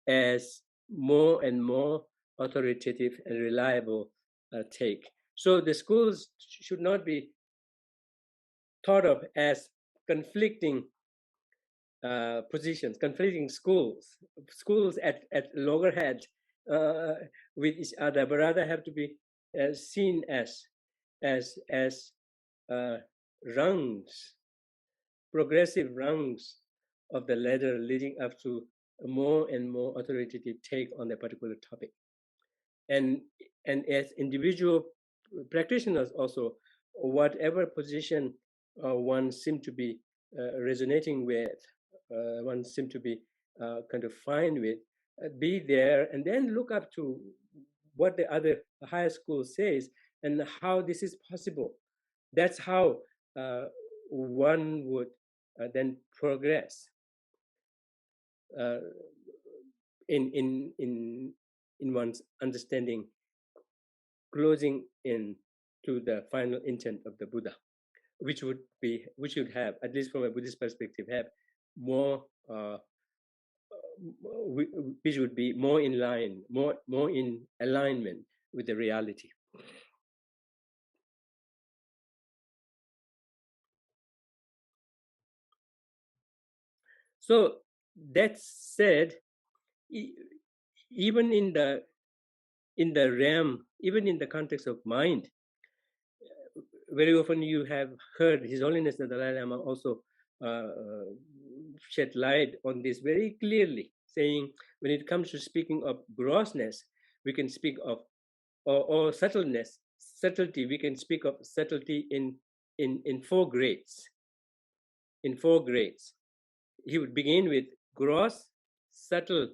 as more and more authoritative and reliable take. So the schools should not be thought of as conflicting positions, conflicting schools at loggerheads with each other, but rather have to be seen as rungs, progressive rungs of the ladder leading up to a more and more authoritative take on a particular topic. And as individual practitioners also, whatever position one seems to be resonating with, one seems to be kind of fine with, be there and then look up to what the higher school says and how this is possible That's how one would then progress in one's understanding, closing in to the final intent of the Buddha, which would have, at least from a Buddhist perspective, have more which would be more in line, more in alignment with the reality. So that said, even in the realm, even in the context of mind, very often you have heard His Holiness the Dalai Lama also shed light on this very clearly, saying when it comes to speaking of grossness, we can speak of or subtlety. We can speak of subtlety in four grades. In four grades, he would begin with gross, subtle,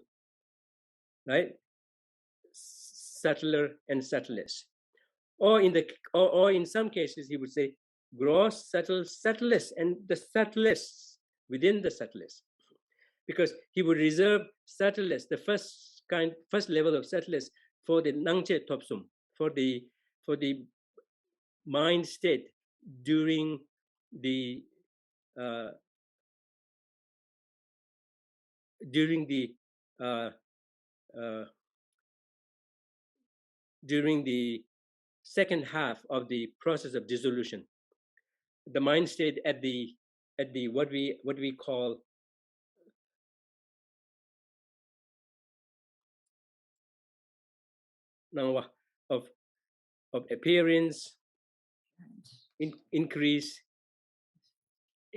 right? Subtler and subtlest. Or in some cases, he would say gross, subtle, subtlest, and the subtlest within the subtlest, because he would reserve subtlest, the first level of subtlest, for the nangche topsum, for the mind state during the second half of the process of dissolution. The mind state at the what we call now of appearance, increase,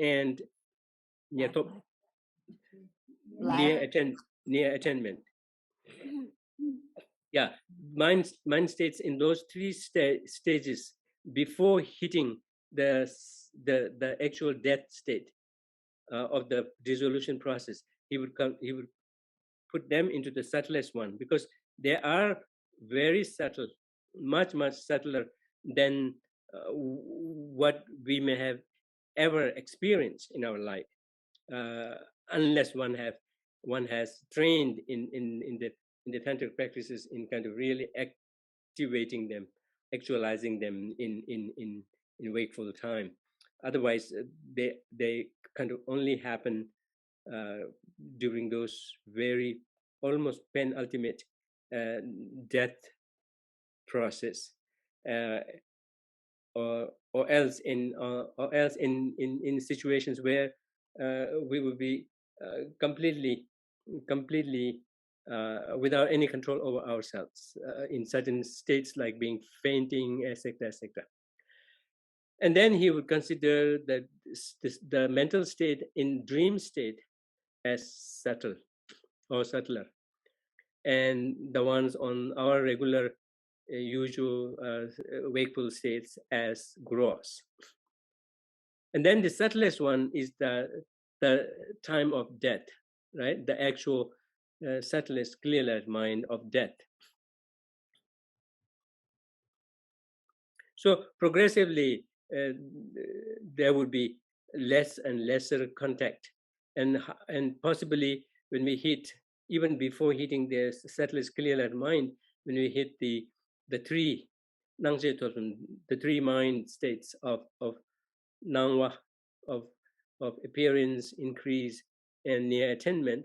and near attainment. Yeah, mind states in those three stages before hitting the actual death state of the dissolution process. He would put them into the subtlest one, because they are very subtle, much subtler than what we may have ever experienced in our life, unless one has trained in the tantric practices in kind of really activating them, actualizing them in wakeful time. Otherwise, they kind of only happen during those very almost penultimate death process, or else in situations where we would be completely without any control over ourselves, in certain states like being fainting, etc., etc. And then he would consider that the mental state in dream state as subtle or subtler, and the ones on our regular usual wakeful states as gross. And then the subtlest one is the time of death, right? The actual subtlest clear-light mind of death. So progressively, there would be less and lesser contact, and possibly when we hit, even before hitting the subtlest clear-light mind, when we hit the three nangje totem, the three mind states of nangwa, of appearance, increase, and near attainment,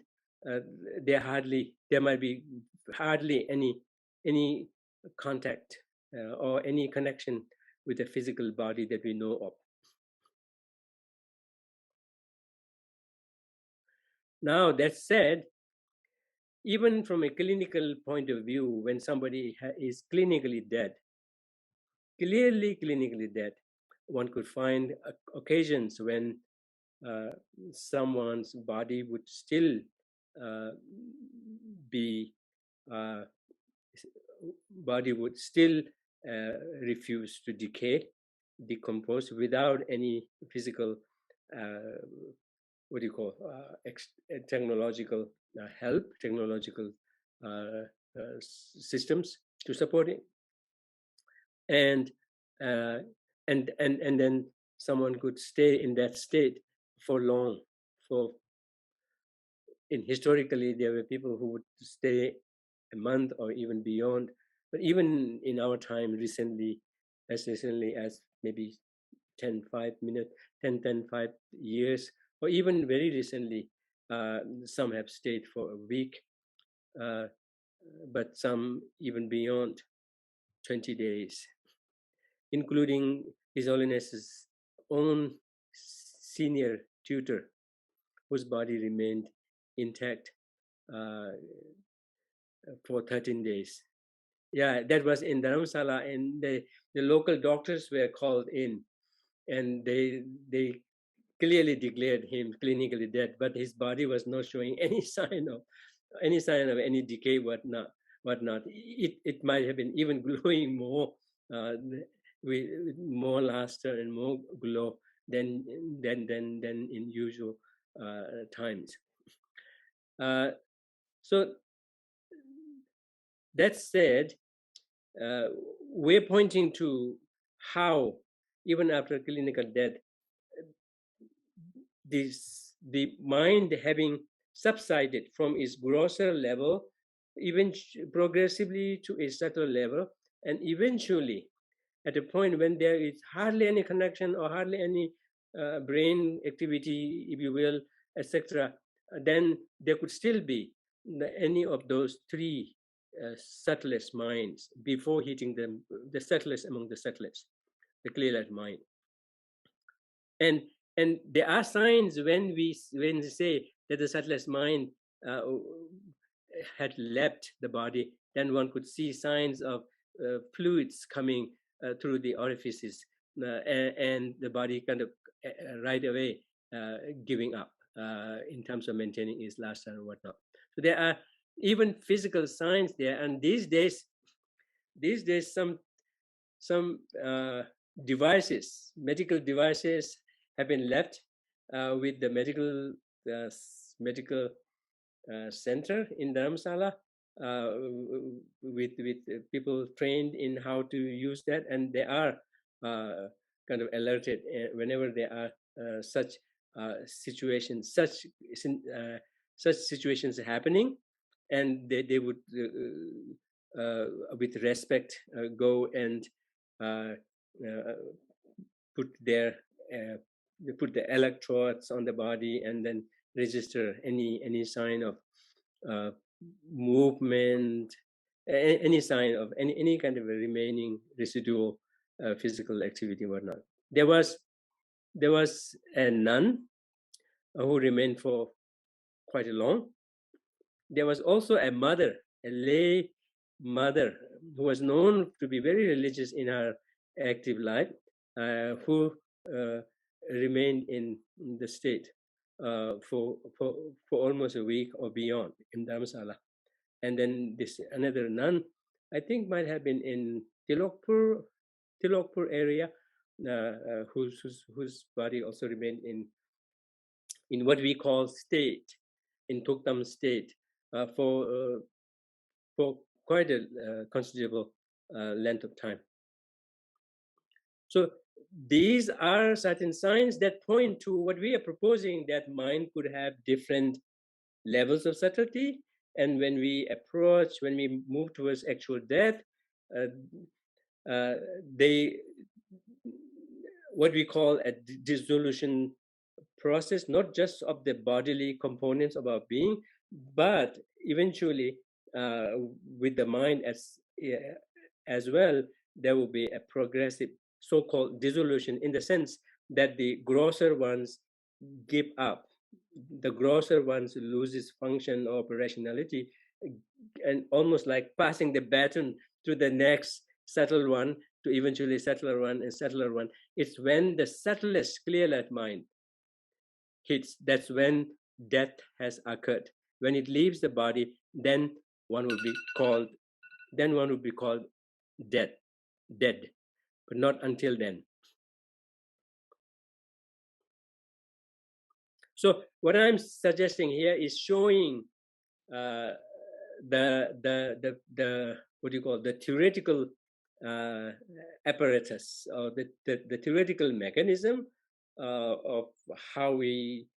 there might be hardly any contact or any connection with the physical body that we know of. Now, that said, even from a clinical point of view, when somebody is clinically dead, clearly clinically dead, one could find occasions when someone's body would still refuse to decompose without any physical technological help, technological systems to support it. And and then someone could stay in that state for long. Historically, there were people who would stay a month or even beyond. But even in our time, recently as maybe 5 years, or even very recently, some have stayed for a week, but some even beyond 20 days, including His Holiness's own senior tutor, whose body remained intact for 13 days. Yeah, that was in Dharamsala, and the local doctors were called in, and they clearly declared him clinically dead, but his body was not showing any sign of any decay, whatnot. It might have been even glowing more, with more luster and more glow than in usual times. So that said, we're pointing to how, even after clinical death, the mind having subsided from its grosser level, even progressively to a subtle level, and eventually at a point when there is hardly any connection or hardly any brain activity, if you will, etc., then there could still be any of those three subtlest minds before hitting them, the subtlest among the subtlest, the clear-eyed mind. And there are signs when we say that the subtlest mind had left the body, then one could see signs of fluids coming through the orifices, and the body kind of right away giving up in terms of maintaining its luster and whatnot. So there are even physical signs there, and these days some devices, medical devices, have been left with the medical center in Dharamsala, with people trained in how to use that, and they are kind of alerted whenever there are such situations, such situations happening, and they would with respect go and put the electrodes on the body, and then register any sign of movement, any sign of any kind of a remaining residual physical activity, whatnot. There was a nun who remained for quite a long. There was also a mother, a lay mother, who was known to be very religious in her active life, who remained in the state for almost a week or beyond in Dharamsala. And then this another nun, I think might have been in Tilokpur area, whose body also remained in what we call state, in Tuktam state, for quite a considerable length of time. So these are certain signs that point to what we are proposing, that mind could have different levels of subtlety, and when we move towards actual death, what we call a dissolution process, not just of the bodily components of our being, but eventually with the mind as well, there will be a progressive so-called dissolution, in the sense that the grosser ones give up, the grosser ones loses function or operationality, and almost like passing the baton to the next subtle one, to eventually subtler one and subtler one. It's when the subtlest clear-eyed mind hits, that's when death has occurred. When it leaves the body, then one would be called dead, but not until then. So what I'm suggesting here is showing the what do you call, the theoretical apparatus, or the theoretical mechanism of how we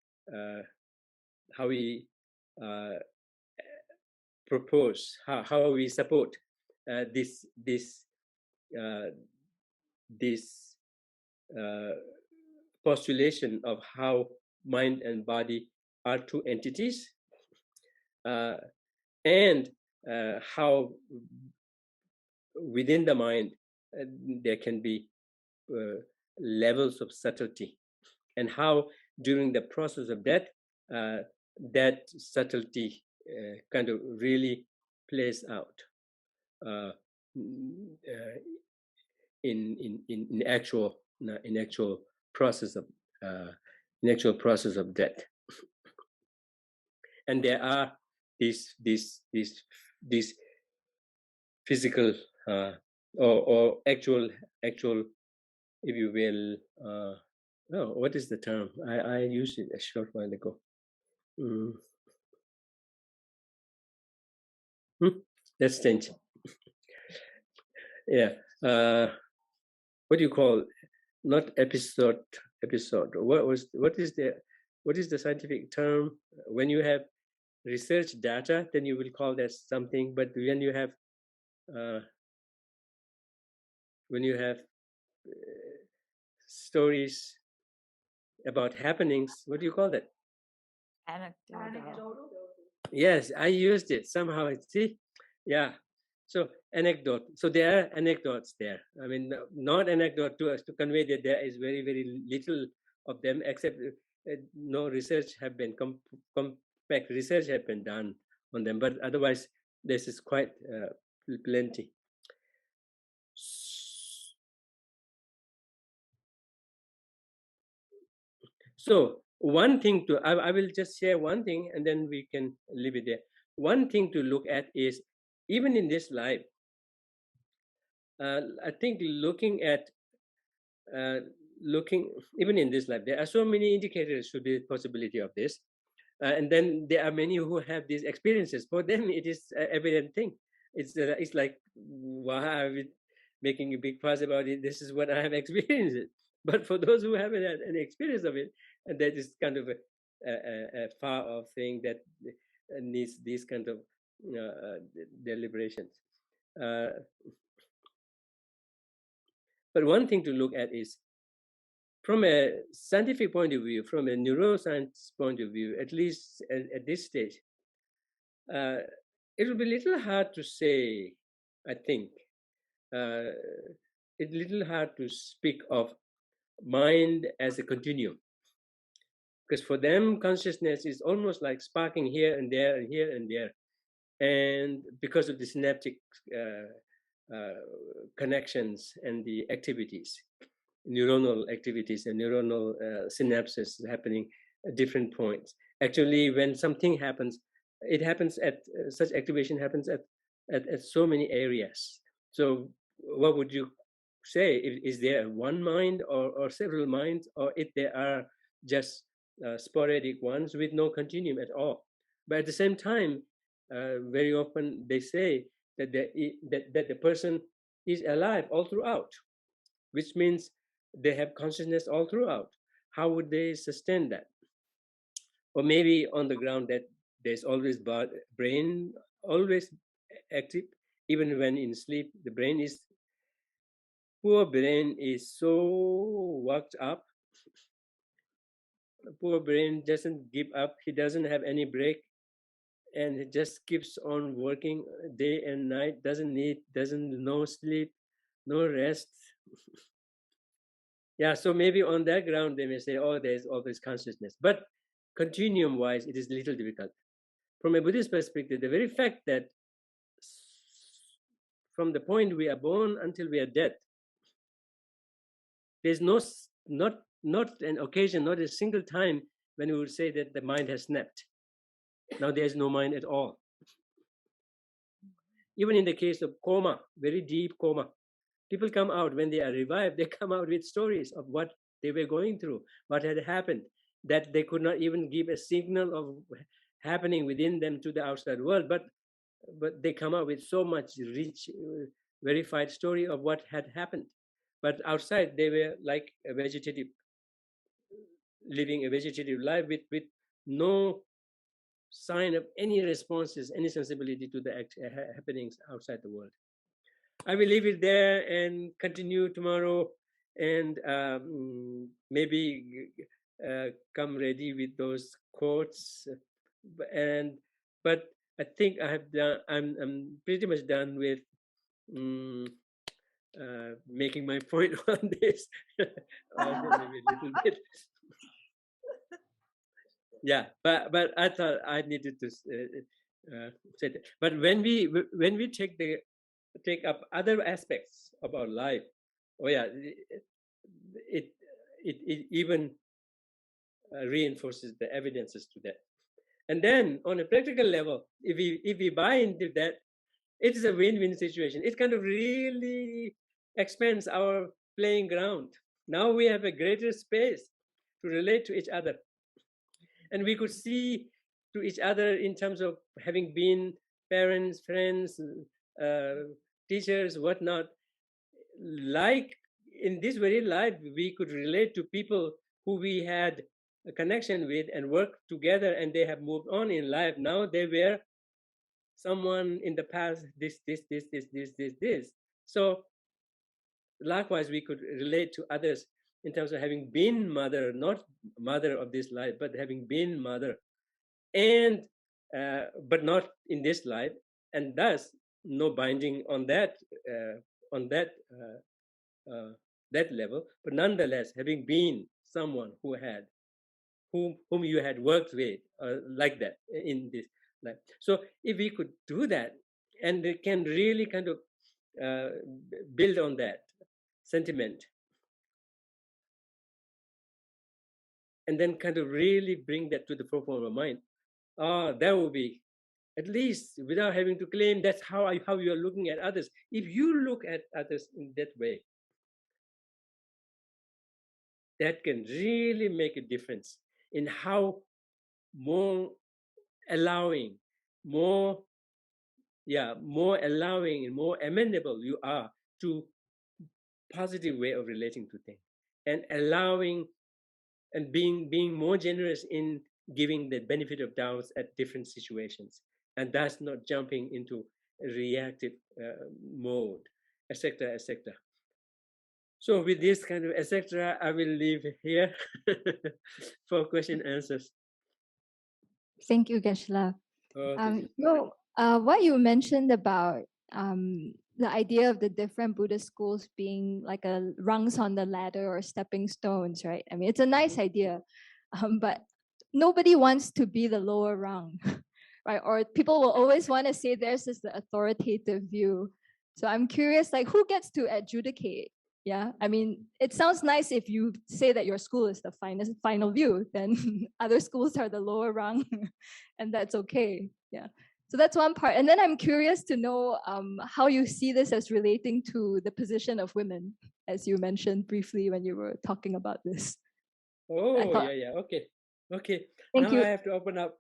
propose, how we support this postulation of how mind and body are two entities, and how within the mind there can be levels of subtlety, and how during the process of that that subtlety kind of really plays out in actual process of death. And there are these physical or actual, if you will, what is the term? I used it a short while ago. That's changed. Yeah. What do you call? Not episode. What is the scientific term? When you have research data, then you will call that something. But when you have stories about happenings, what do you call that? Anecdotal. Yes, I used it somehow. See, yeah. So anecdote. So there are anecdotes there. I mean, not anecdote to convey that there is very, very little of them, except no research have been compact research have been done on them. But otherwise, this is quite plenty. So one thing to, I will just share one thing and then we can leave it there. One thing to look at is, even in this life, I think looking even in this life, there are so many indicators to the possibility of this. And then there are many who have these experiences. For them, it is an evident thing. It's like, why are we making a big fuss about it? This is what I have experienced. But for those who haven't had any experience of it, and that is kind of a far off thing that needs these kind of deliberations. But one thing to look at is, from a scientific point of view, from a neuroscience point of view, at least at this stage, it will be a little hard to say, I think. It's a little hard to speak of mind as a continuum. Because for them, consciousness is almost like sparking here and there and here and there. And because of the synaptic connections and the activities, neuronal activities and neuronal synapses happening at different points. Actually, when something happens, it happens at such activation happens at so many areas. So what would you say? Is there one mind or several minds, or if there are just sporadic ones with no continuum at all? But at the same time, very often they say that that the person is alive all throughout, which means they have consciousness all throughout. How would they sustain that? Or maybe on the ground that there's always brain always active, even when in sleep. The brain is, poor brain is so worked up. Poor brain doesn't give up. He doesn't have any break, and it just keeps on working day and night. Doesn't no sleep, no rest. Yeah, so maybe on that ground they may say, oh, there's always consciousness. But continuum-wise, it is a little difficult. From a Buddhist perspective, the very fact that from the point we are born until we are dead, there's not an occasion, not a single time when we would say that the mind has snapped. Now there's no mind at all. Even in the case of coma, very deep coma, people come out, when they are revived, they come out with stories of what they were going through, what had happened, that they could not even give a signal of happening within them to the outside world, but they come out with so much rich verified story of what had happened. But outside, they were like a vegetative, living a vegetative life with no sign of any responses, any sensibility to the happenings outside the world. I will leave it there and continue tomorrow, and maybe come ready with those quotes. But I think I have done. I'm pretty much done with making my point on this. Also, maybe a little bit. Yeah, but I thought I needed to say that. But when we take up other aspects of our life, oh yeah, it even reinforces the evidences to that. And then on a practical level, if we buy into that, it is a win-win situation. It kind of really expands our playing ground. Now we have a greater space to relate to each other. And we could see to each other in terms of having been parents, friends, teachers, whatnot. Like in this very life, we could relate to people who we had a connection with and worked together, and they have moved on in life. Now they were someone in the past, this. So likewise, we could relate to others in terms of having been mother, not mother of this life, but having been mother, and but not in this life, and thus no binding on that that level. But nonetheless, having been someone whom you had worked with, like that in this life. So if we could do that, and they can really kind of build on that sentiment, and then kind of really bring that to the forefront of mind, that will be, at least without having to claim that's how you are looking at others. If you look at others in that way, that can really make a difference in how more allowing, more allowing and more amenable you are to positive way of relating to things, and allowing and being more generous in giving the benefit of doubts at different situations, and thus not jumping into a reactive mode, etc., etc. So with this kind of etc., I will leave here for question answers. Thank you, Geshe. Okay. What you mentioned about the idea of the different Buddhist schools being like a rungs on the ladder or stepping stones, right? I mean, it's a nice idea, but nobody wants to be the lower rung, right? Or people will always want to say theirs is the authoritative view. So I'm curious, like, who gets to adjudicate? Yeah, I mean, it sounds nice if you say that your school is the final view, then other schools are the lower rung, and that's okay. Yeah. So that's one part. And then I'm curious to know how you see this as relating to the position of women, as you mentioned briefly when you were talking about this. Oh, yeah. Okay. Thank now you. I have to open up.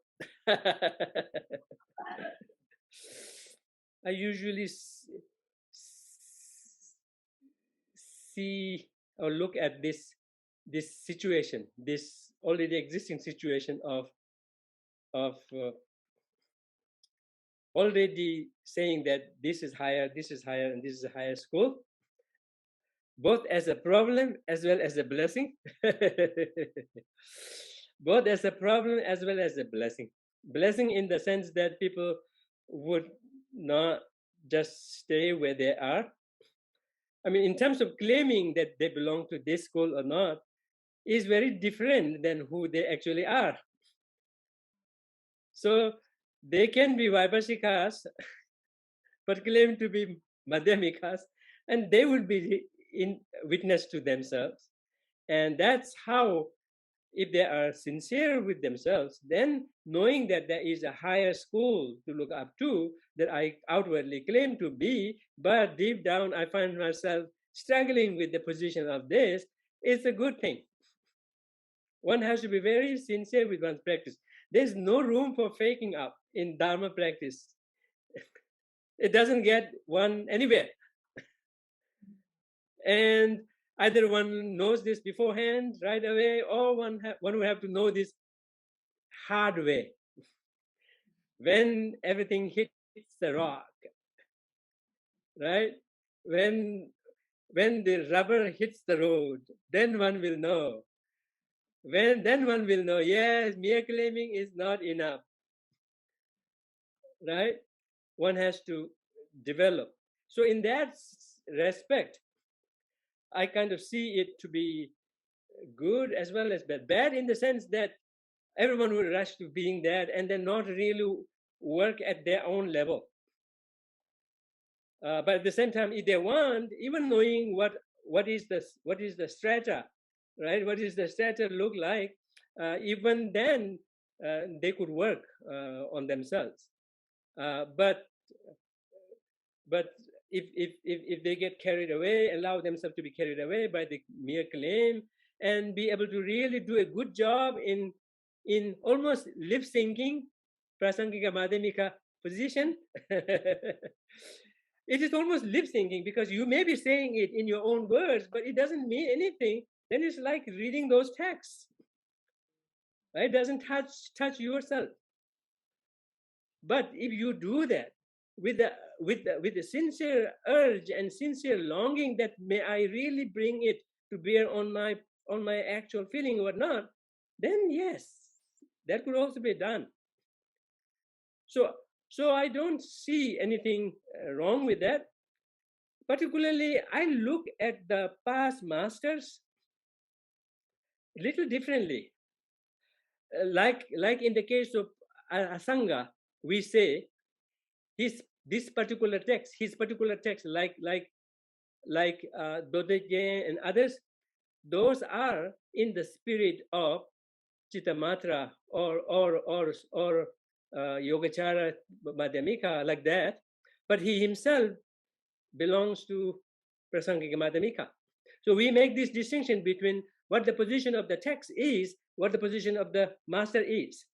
I usually see or look at this situation, this already existing situation of already saying that this is higher, and this is a higher school, both as a problem as well as a blessing. Both as a problem as well as a blessing. Blessing in the sense that people would not just stay where they are. I mean, in terms of claiming that they belong to this school or not, is very different than who they actually are. So they can be Vaibhashikas, but claim to be Madhyamikas, and they will be in witness to themselves. And that's how, if they are sincere with themselves, then knowing that there is a higher school to look up to that I outwardly claim to be, but deep down I find myself struggling with the position of this, it's a good thing. One has to be very sincere with one's practice. There's no room for faking up in Dharma practice. It doesn't get one anywhere. And either one knows this beforehand right away, or one will have to know this hard way. When everything hits the rock, right? When the rubber hits the road, then one will know. Then one will know, yes, mere claiming is not enough, right? One has to develop. So in that respect, I kind of see it to be good as well as bad. Bad in the sense that everyone will rush to being that and then not really work at their own level. But at the same time, if they want, even knowing what is the strata, right? What is the strata look like? Even then, they could work on themselves. But if they get carried away, allow themselves to be carried away by the mere claim, and be able to really do a good job in almost lip syncing prasangika madhyamika position. It is almost lip syncing, because you may be saying it in your own words, but it doesn't mean anything. Then it's like reading those texts, right? It doesn't touch yourself. But if you do that with the sincere urge and sincere longing that may I really bring it to bear on my actual feeling or not, then yes, that could also be done. So I don't see anything wrong with that. Particularly, I look at the past masters a little differently. Like in the case of Asanga, we say his particular text, like Dodeje and others, those are in the spirit of Chittamatra or Yogacara Madhyamika, like that. But he himself belongs to Prasangika Madhyamika. So we make this distinction between what the position of the text is, what the position of the master is.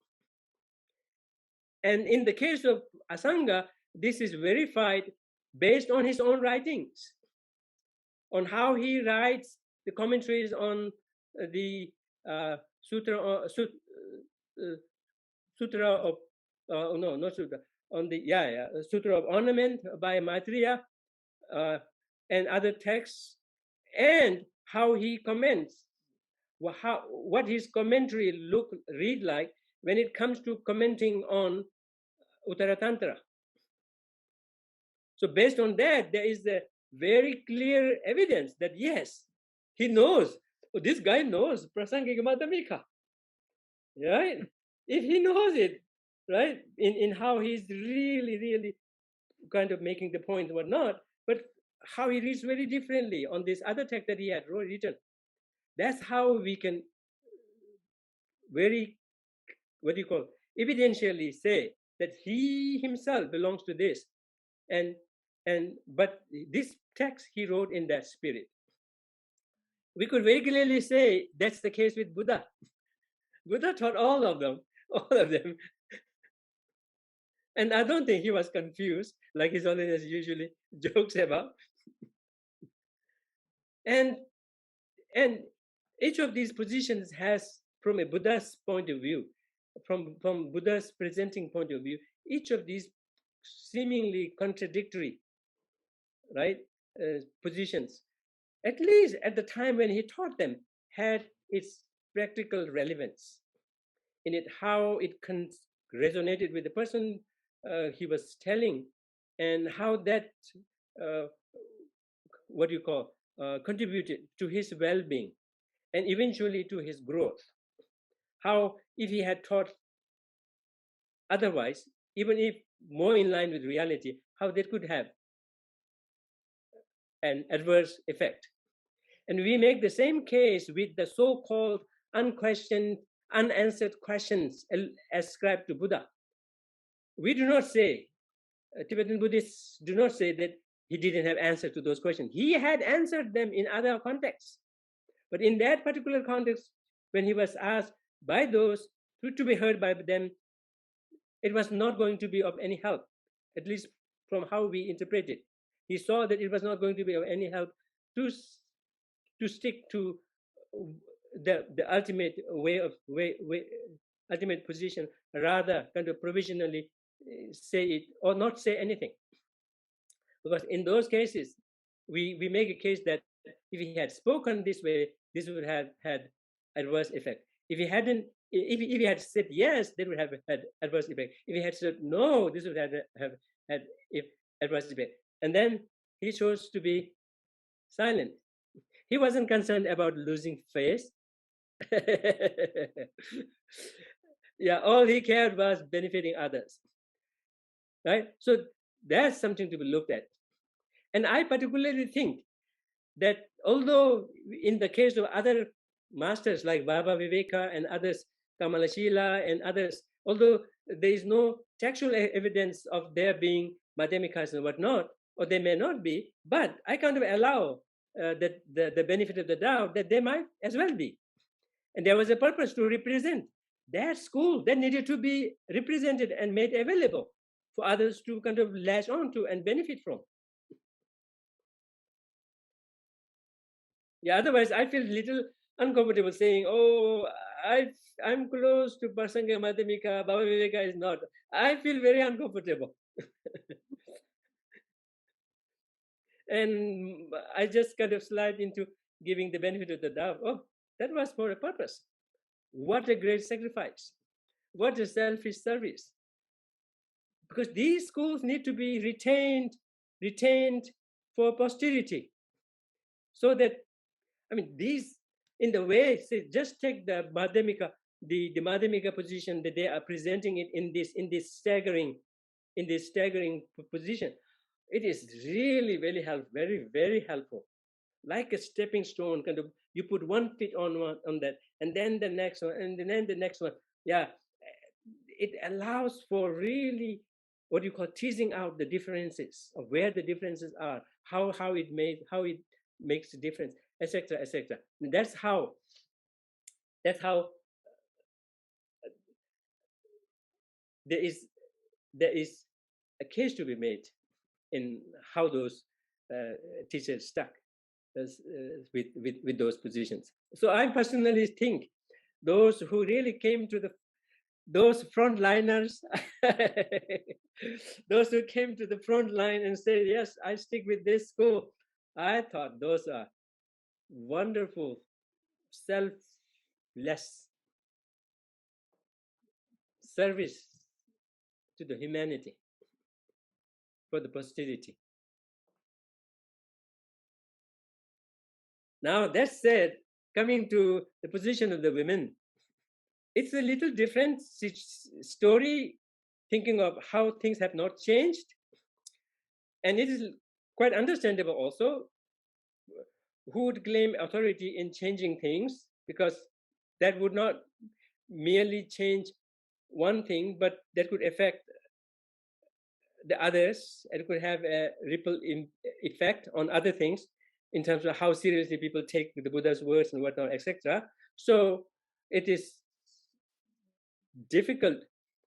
And in the case of Asanga, this is verified based on his own writings, on how he writes the commentaries on the sutra of Sutra of Ornament by Maitreya and other texts, and how he comments, what his commentary read like when it comes to commenting on Uttara Tantra. So based on that, there is a very clear evidence that yes, he knows. This guy knows Prasangika Madhyamika, right? If he knows it, right, in how he's really kind of making the point or not, but how he reads very differently on this other text that he had written. That's how we can very, evidentially say that he himself belongs to this. But this text he wrote in that spirit. We could very clearly say that's the case with Buddha. Buddha taught all of them. And I don't think he was confused, like His Holiness usually jokes about. And each of these positions has, from a Buddha's point of view, from Buddha's presenting point of view, each of these seemingly contradictory, right, positions, at least at the time when he taught them, had its practical relevance in it, how it resonated with the person he was telling, and how that contributed to his well-being and eventually to his growth. How if he had taught otherwise, even if more in line with reality, how that could have an adverse effect. And we make the same case with the so-called unquestioned, unanswered questions ascribed to Buddha. We do not say, Tibetan Buddhists do not say that he didn't have answer to those questions. He had answered them in other contexts. But in that particular context, when he was asked by those to be heard by them, it was not going to be of any help, at least from how we interpret it. He saw that it was not going to be of any help to to stick to the ultimate ultimate position, rather kind of provisionally say it or not say anything. Because in those cases, we make a case that if he had spoken this way, this would have had adverse effect. If he hadn't, if he had said yes, that would have had adverse effect. If he had said no, this would have had adverse effect. And then he chose to be silent. He wasn't concerned about losing face. Yeah, all he cared was benefiting others. Right? So that's something to be looked at. And I particularly think that although in the case of other masters like Baba Viveka and others, Kamalashila and others, although there is no textual evidence of their being madhyamikas and whatnot, or they may not be, but I kind of allow the benefit of the doubt that they might as well be. And there was a purpose to represent that school that needed to be represented and made available for others to kind of latch on to and benefit from. Yeah, otherwise I feel little uncomfortable saying, oh, I'm close to Pasanga Madhyamika, Baba Viveka is not. I feel very uncomfortable. And I just kind of slide into giving the benefit of the doubt. Oh, that was for a purpose. What a great sacrifice. What a selfish service. Because these schools need to be retained for posterity. So that, I mean, these, in the way, say, just take the Madhyamika, the Madhyamika position that they are presenting it in this staggering position. It is really very helpful, very, very helpful. Like a stepping stone, kind of, you put 1 foot on that, and then the next one, and then the next one. Yeah, it allows for really what you call teasing out the differences of where the differences are, how it makes a difference, etc., etc. That's how there is a case to be made in how those teachers stuck with those positions. So I personally think those who really came to those frontliners, those who came to the front line and said, yes, I stick with this school, I thought those are wonderful, selfless service to the humanity for the posterity. Now, that said, coming to the position of the women, it's a little different story, thinking of how things have not changed. And it is quite understandable also who would claim authority in changing things, because that would not merely change one thing, but that could affect the others. It could have a ripple effect on other things in terms of how seriously people take the Buddha's words and whatnot, etc. So it is difficult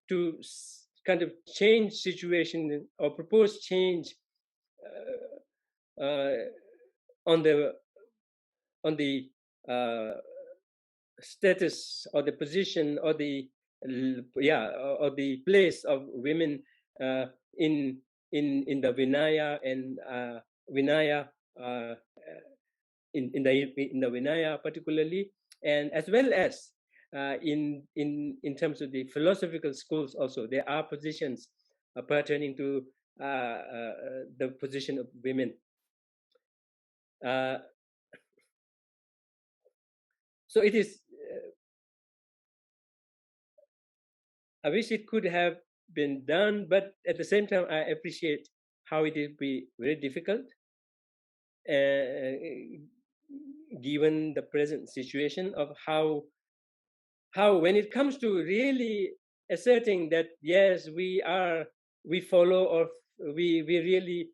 to kind of change situation or propose change on the status or the position or the place of women in the Vinaya and Vinaya in the Vinaya particularly, and as well as in terms of the philosophical schools also, there are positions pertaining to the position of women. So it is, I wish it could have been done, but at the same time, I appreciate how it will be very difficult given the present situation of how when it comes to really asserting that, yes, we follow, or we really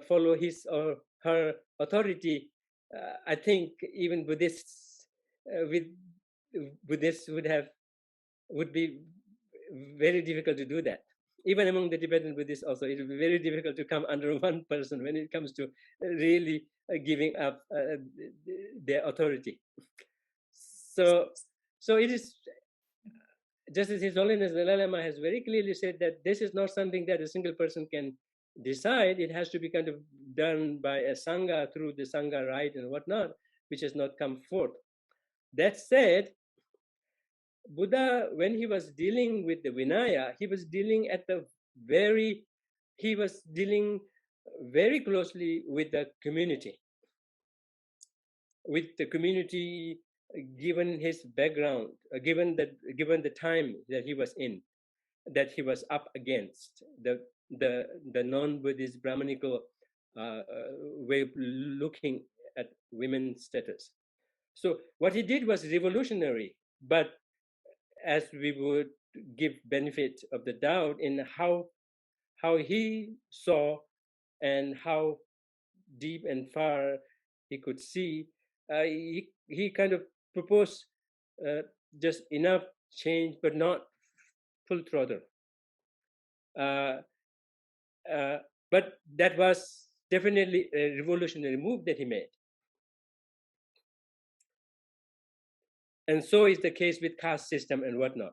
follow his or her authority, I think even with this would be very difficult to do that. Even among the Tibetan Buddhists also, it will be very difficult to come under one person when it comes to really giving up their authority. So it is, just as His Holiness the Dalai Lama has very clearly said that this is not something that a single person can decide. It has to be kind of done by a Sangha through the Sangha rite and whatnot, which has not come forth. That said, Buddha, when he was dealing with the Vinaya, he was dealing very closely with the community. Given his background, given the time that he was in, that he was up against the non-Buddhist Brahmanical way of looking at women's status. So what he did was revolutionary, but as we would give benefit of the doubt in how he saw and how deep and far he could see, he kind of proposed just enough change, but not full throttle. But that was definitely a revolutionary move that he made. And so is the case with caste system and whatnot,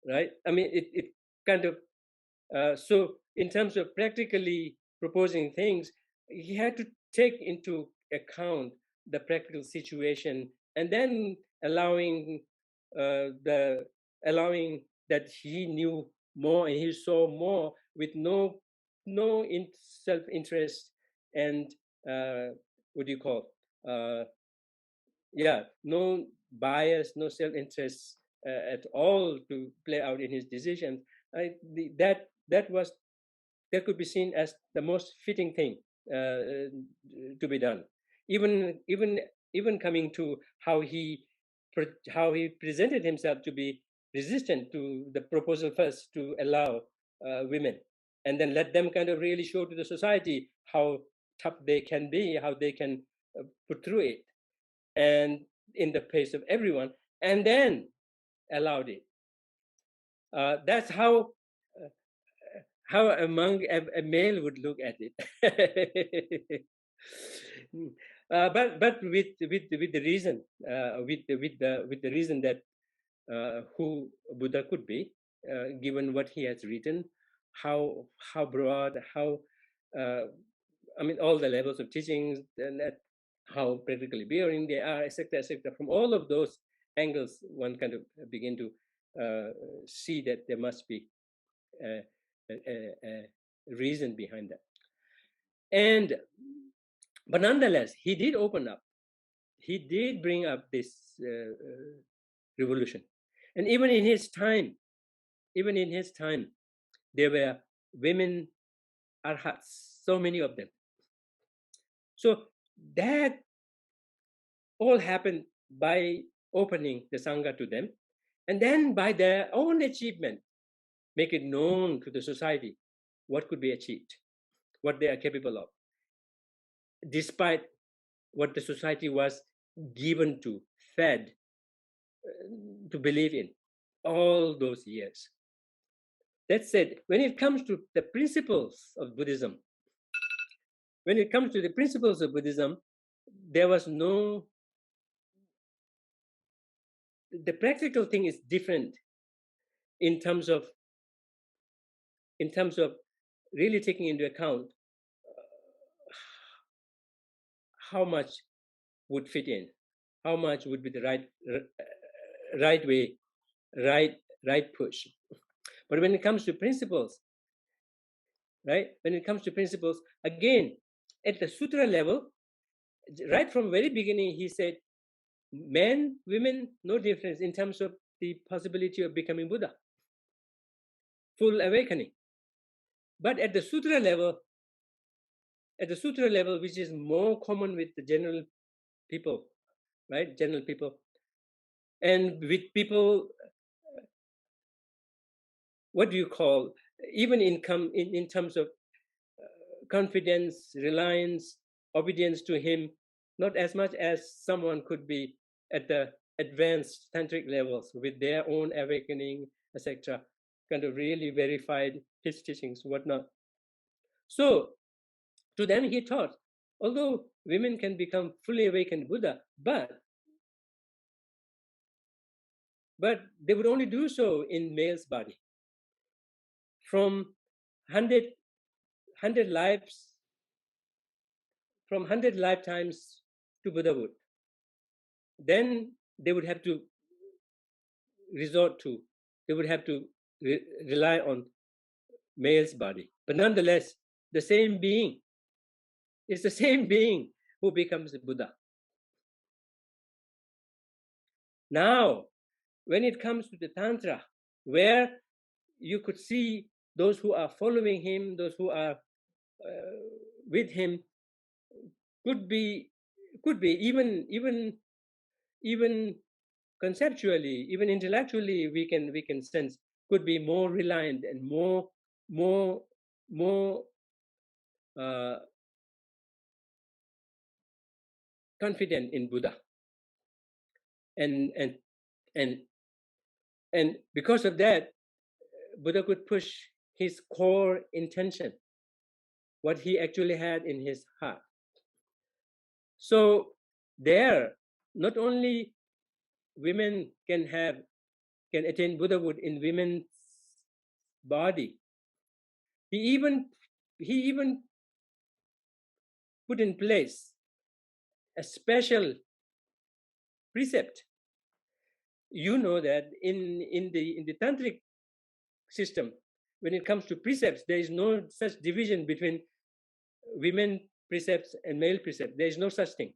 right? I mean, it kind of, so in terms of practically proposing things, he had to take into account the practical situation, and then allowing that he knew more and he saw more with no self-interest and what do you call no bias, no self-interest at all to play out in his decisions. That could be seen as the most fitting thing to be done. Even coming to how he presented himself to be resistant to the proposal first to allow women, and then let them kind of really show to the society how tough they can be, how they can put through it, and in the face of everyone, and then allowed it. That's how a monk, a male would look at it. But with the reason, with the reason that who Buddha could be, given what he has written, how broad, how I mean, all the levels of teachings, and that how practically bearing they are, etc., etc. From all of those angles, one kind of begin to see that there must be a reason behind that. But nonetheless, he did open up. He did bring up this revolution, and even in his time, there were women arhats, so many of them. So that all happened by opening the Sangha to them, and then by their own achievement, make it known to the society what could be achieved, what they are capable of, despite what the society was given to, fed, to believe in all those years. That said, when it comes to the principles of Buddhism, there was no, the practical thing is different in terms of really taking into account how much would fit in, how much would be the right way, right push. But when it comes to principles, right? When it comes to principles, again, at the sutra level, right from very beginning, he said, men, women, no difference in terms of the possibility of becoming Buddha, full awakening. But at the sutra level, which is more common with the general people, right? General people, and with people, what do you call, even in terms of confidence, reliance, obedience to him, not as much as someone could be at the advanced tantric levels with their own awakening, etc. kind of really verified his teachings, whatnot. So to them he taught, although women can become fully awakened Buddha, but they would only do so in male's body. From 100 lives, from 100 lifetimes to Buddhahood, then they would have to rely on male's body. But nonetheless, the same being is the same being who becomes a Buddha. Now, when it comes to the Tantra, where you could see those who are following him, those who are with him, could be even conceptually, even intellectually, we can sense, could be more reliant and more confident in Buddha, and because of that, Buddha could push his core intention, what he actually had in his heart. So there, not only women can attain Buddhahood in women's body, he even put in place a special precept. You know that in the tantric system, when it comes to precepts, there is no such division between women precepts and male precepts. There is no such thing.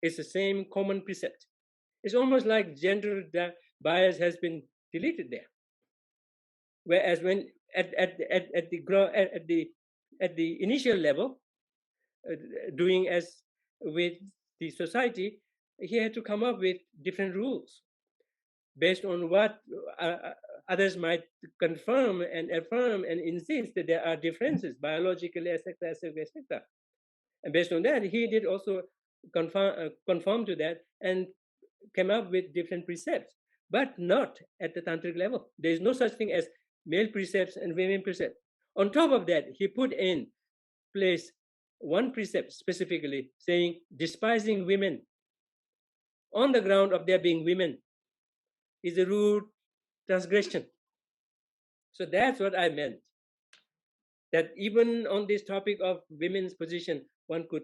It's the same common precept. It's almost like gender bias has been deleted there. Whereas when at the initial level, doing as with the society, he had to come up with different rules based on what others might confirm and affirm and insist that there are differences biologically, etc., etc., etc. And based on that, he did also conform to that and came up with different precepts, but not at the tantric level. There is no such thing as male precepts and women precepts. On top of that, he put in place one precept specifically saying, despising women on the ground of their being women is a rude transgression. So that's what I meant. That even on this topic of women's position, one could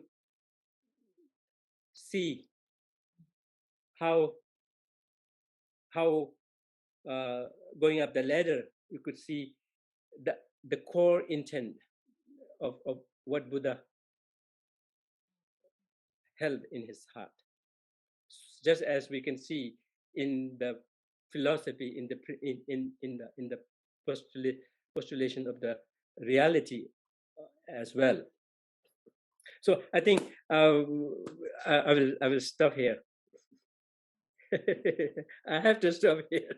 see how going up the ladder, you could see the core intent of what Buddha held in his heart. Just as we can see in the philosophy, in the postulation of the reality as well. So I think I will stop here. I have to stop here.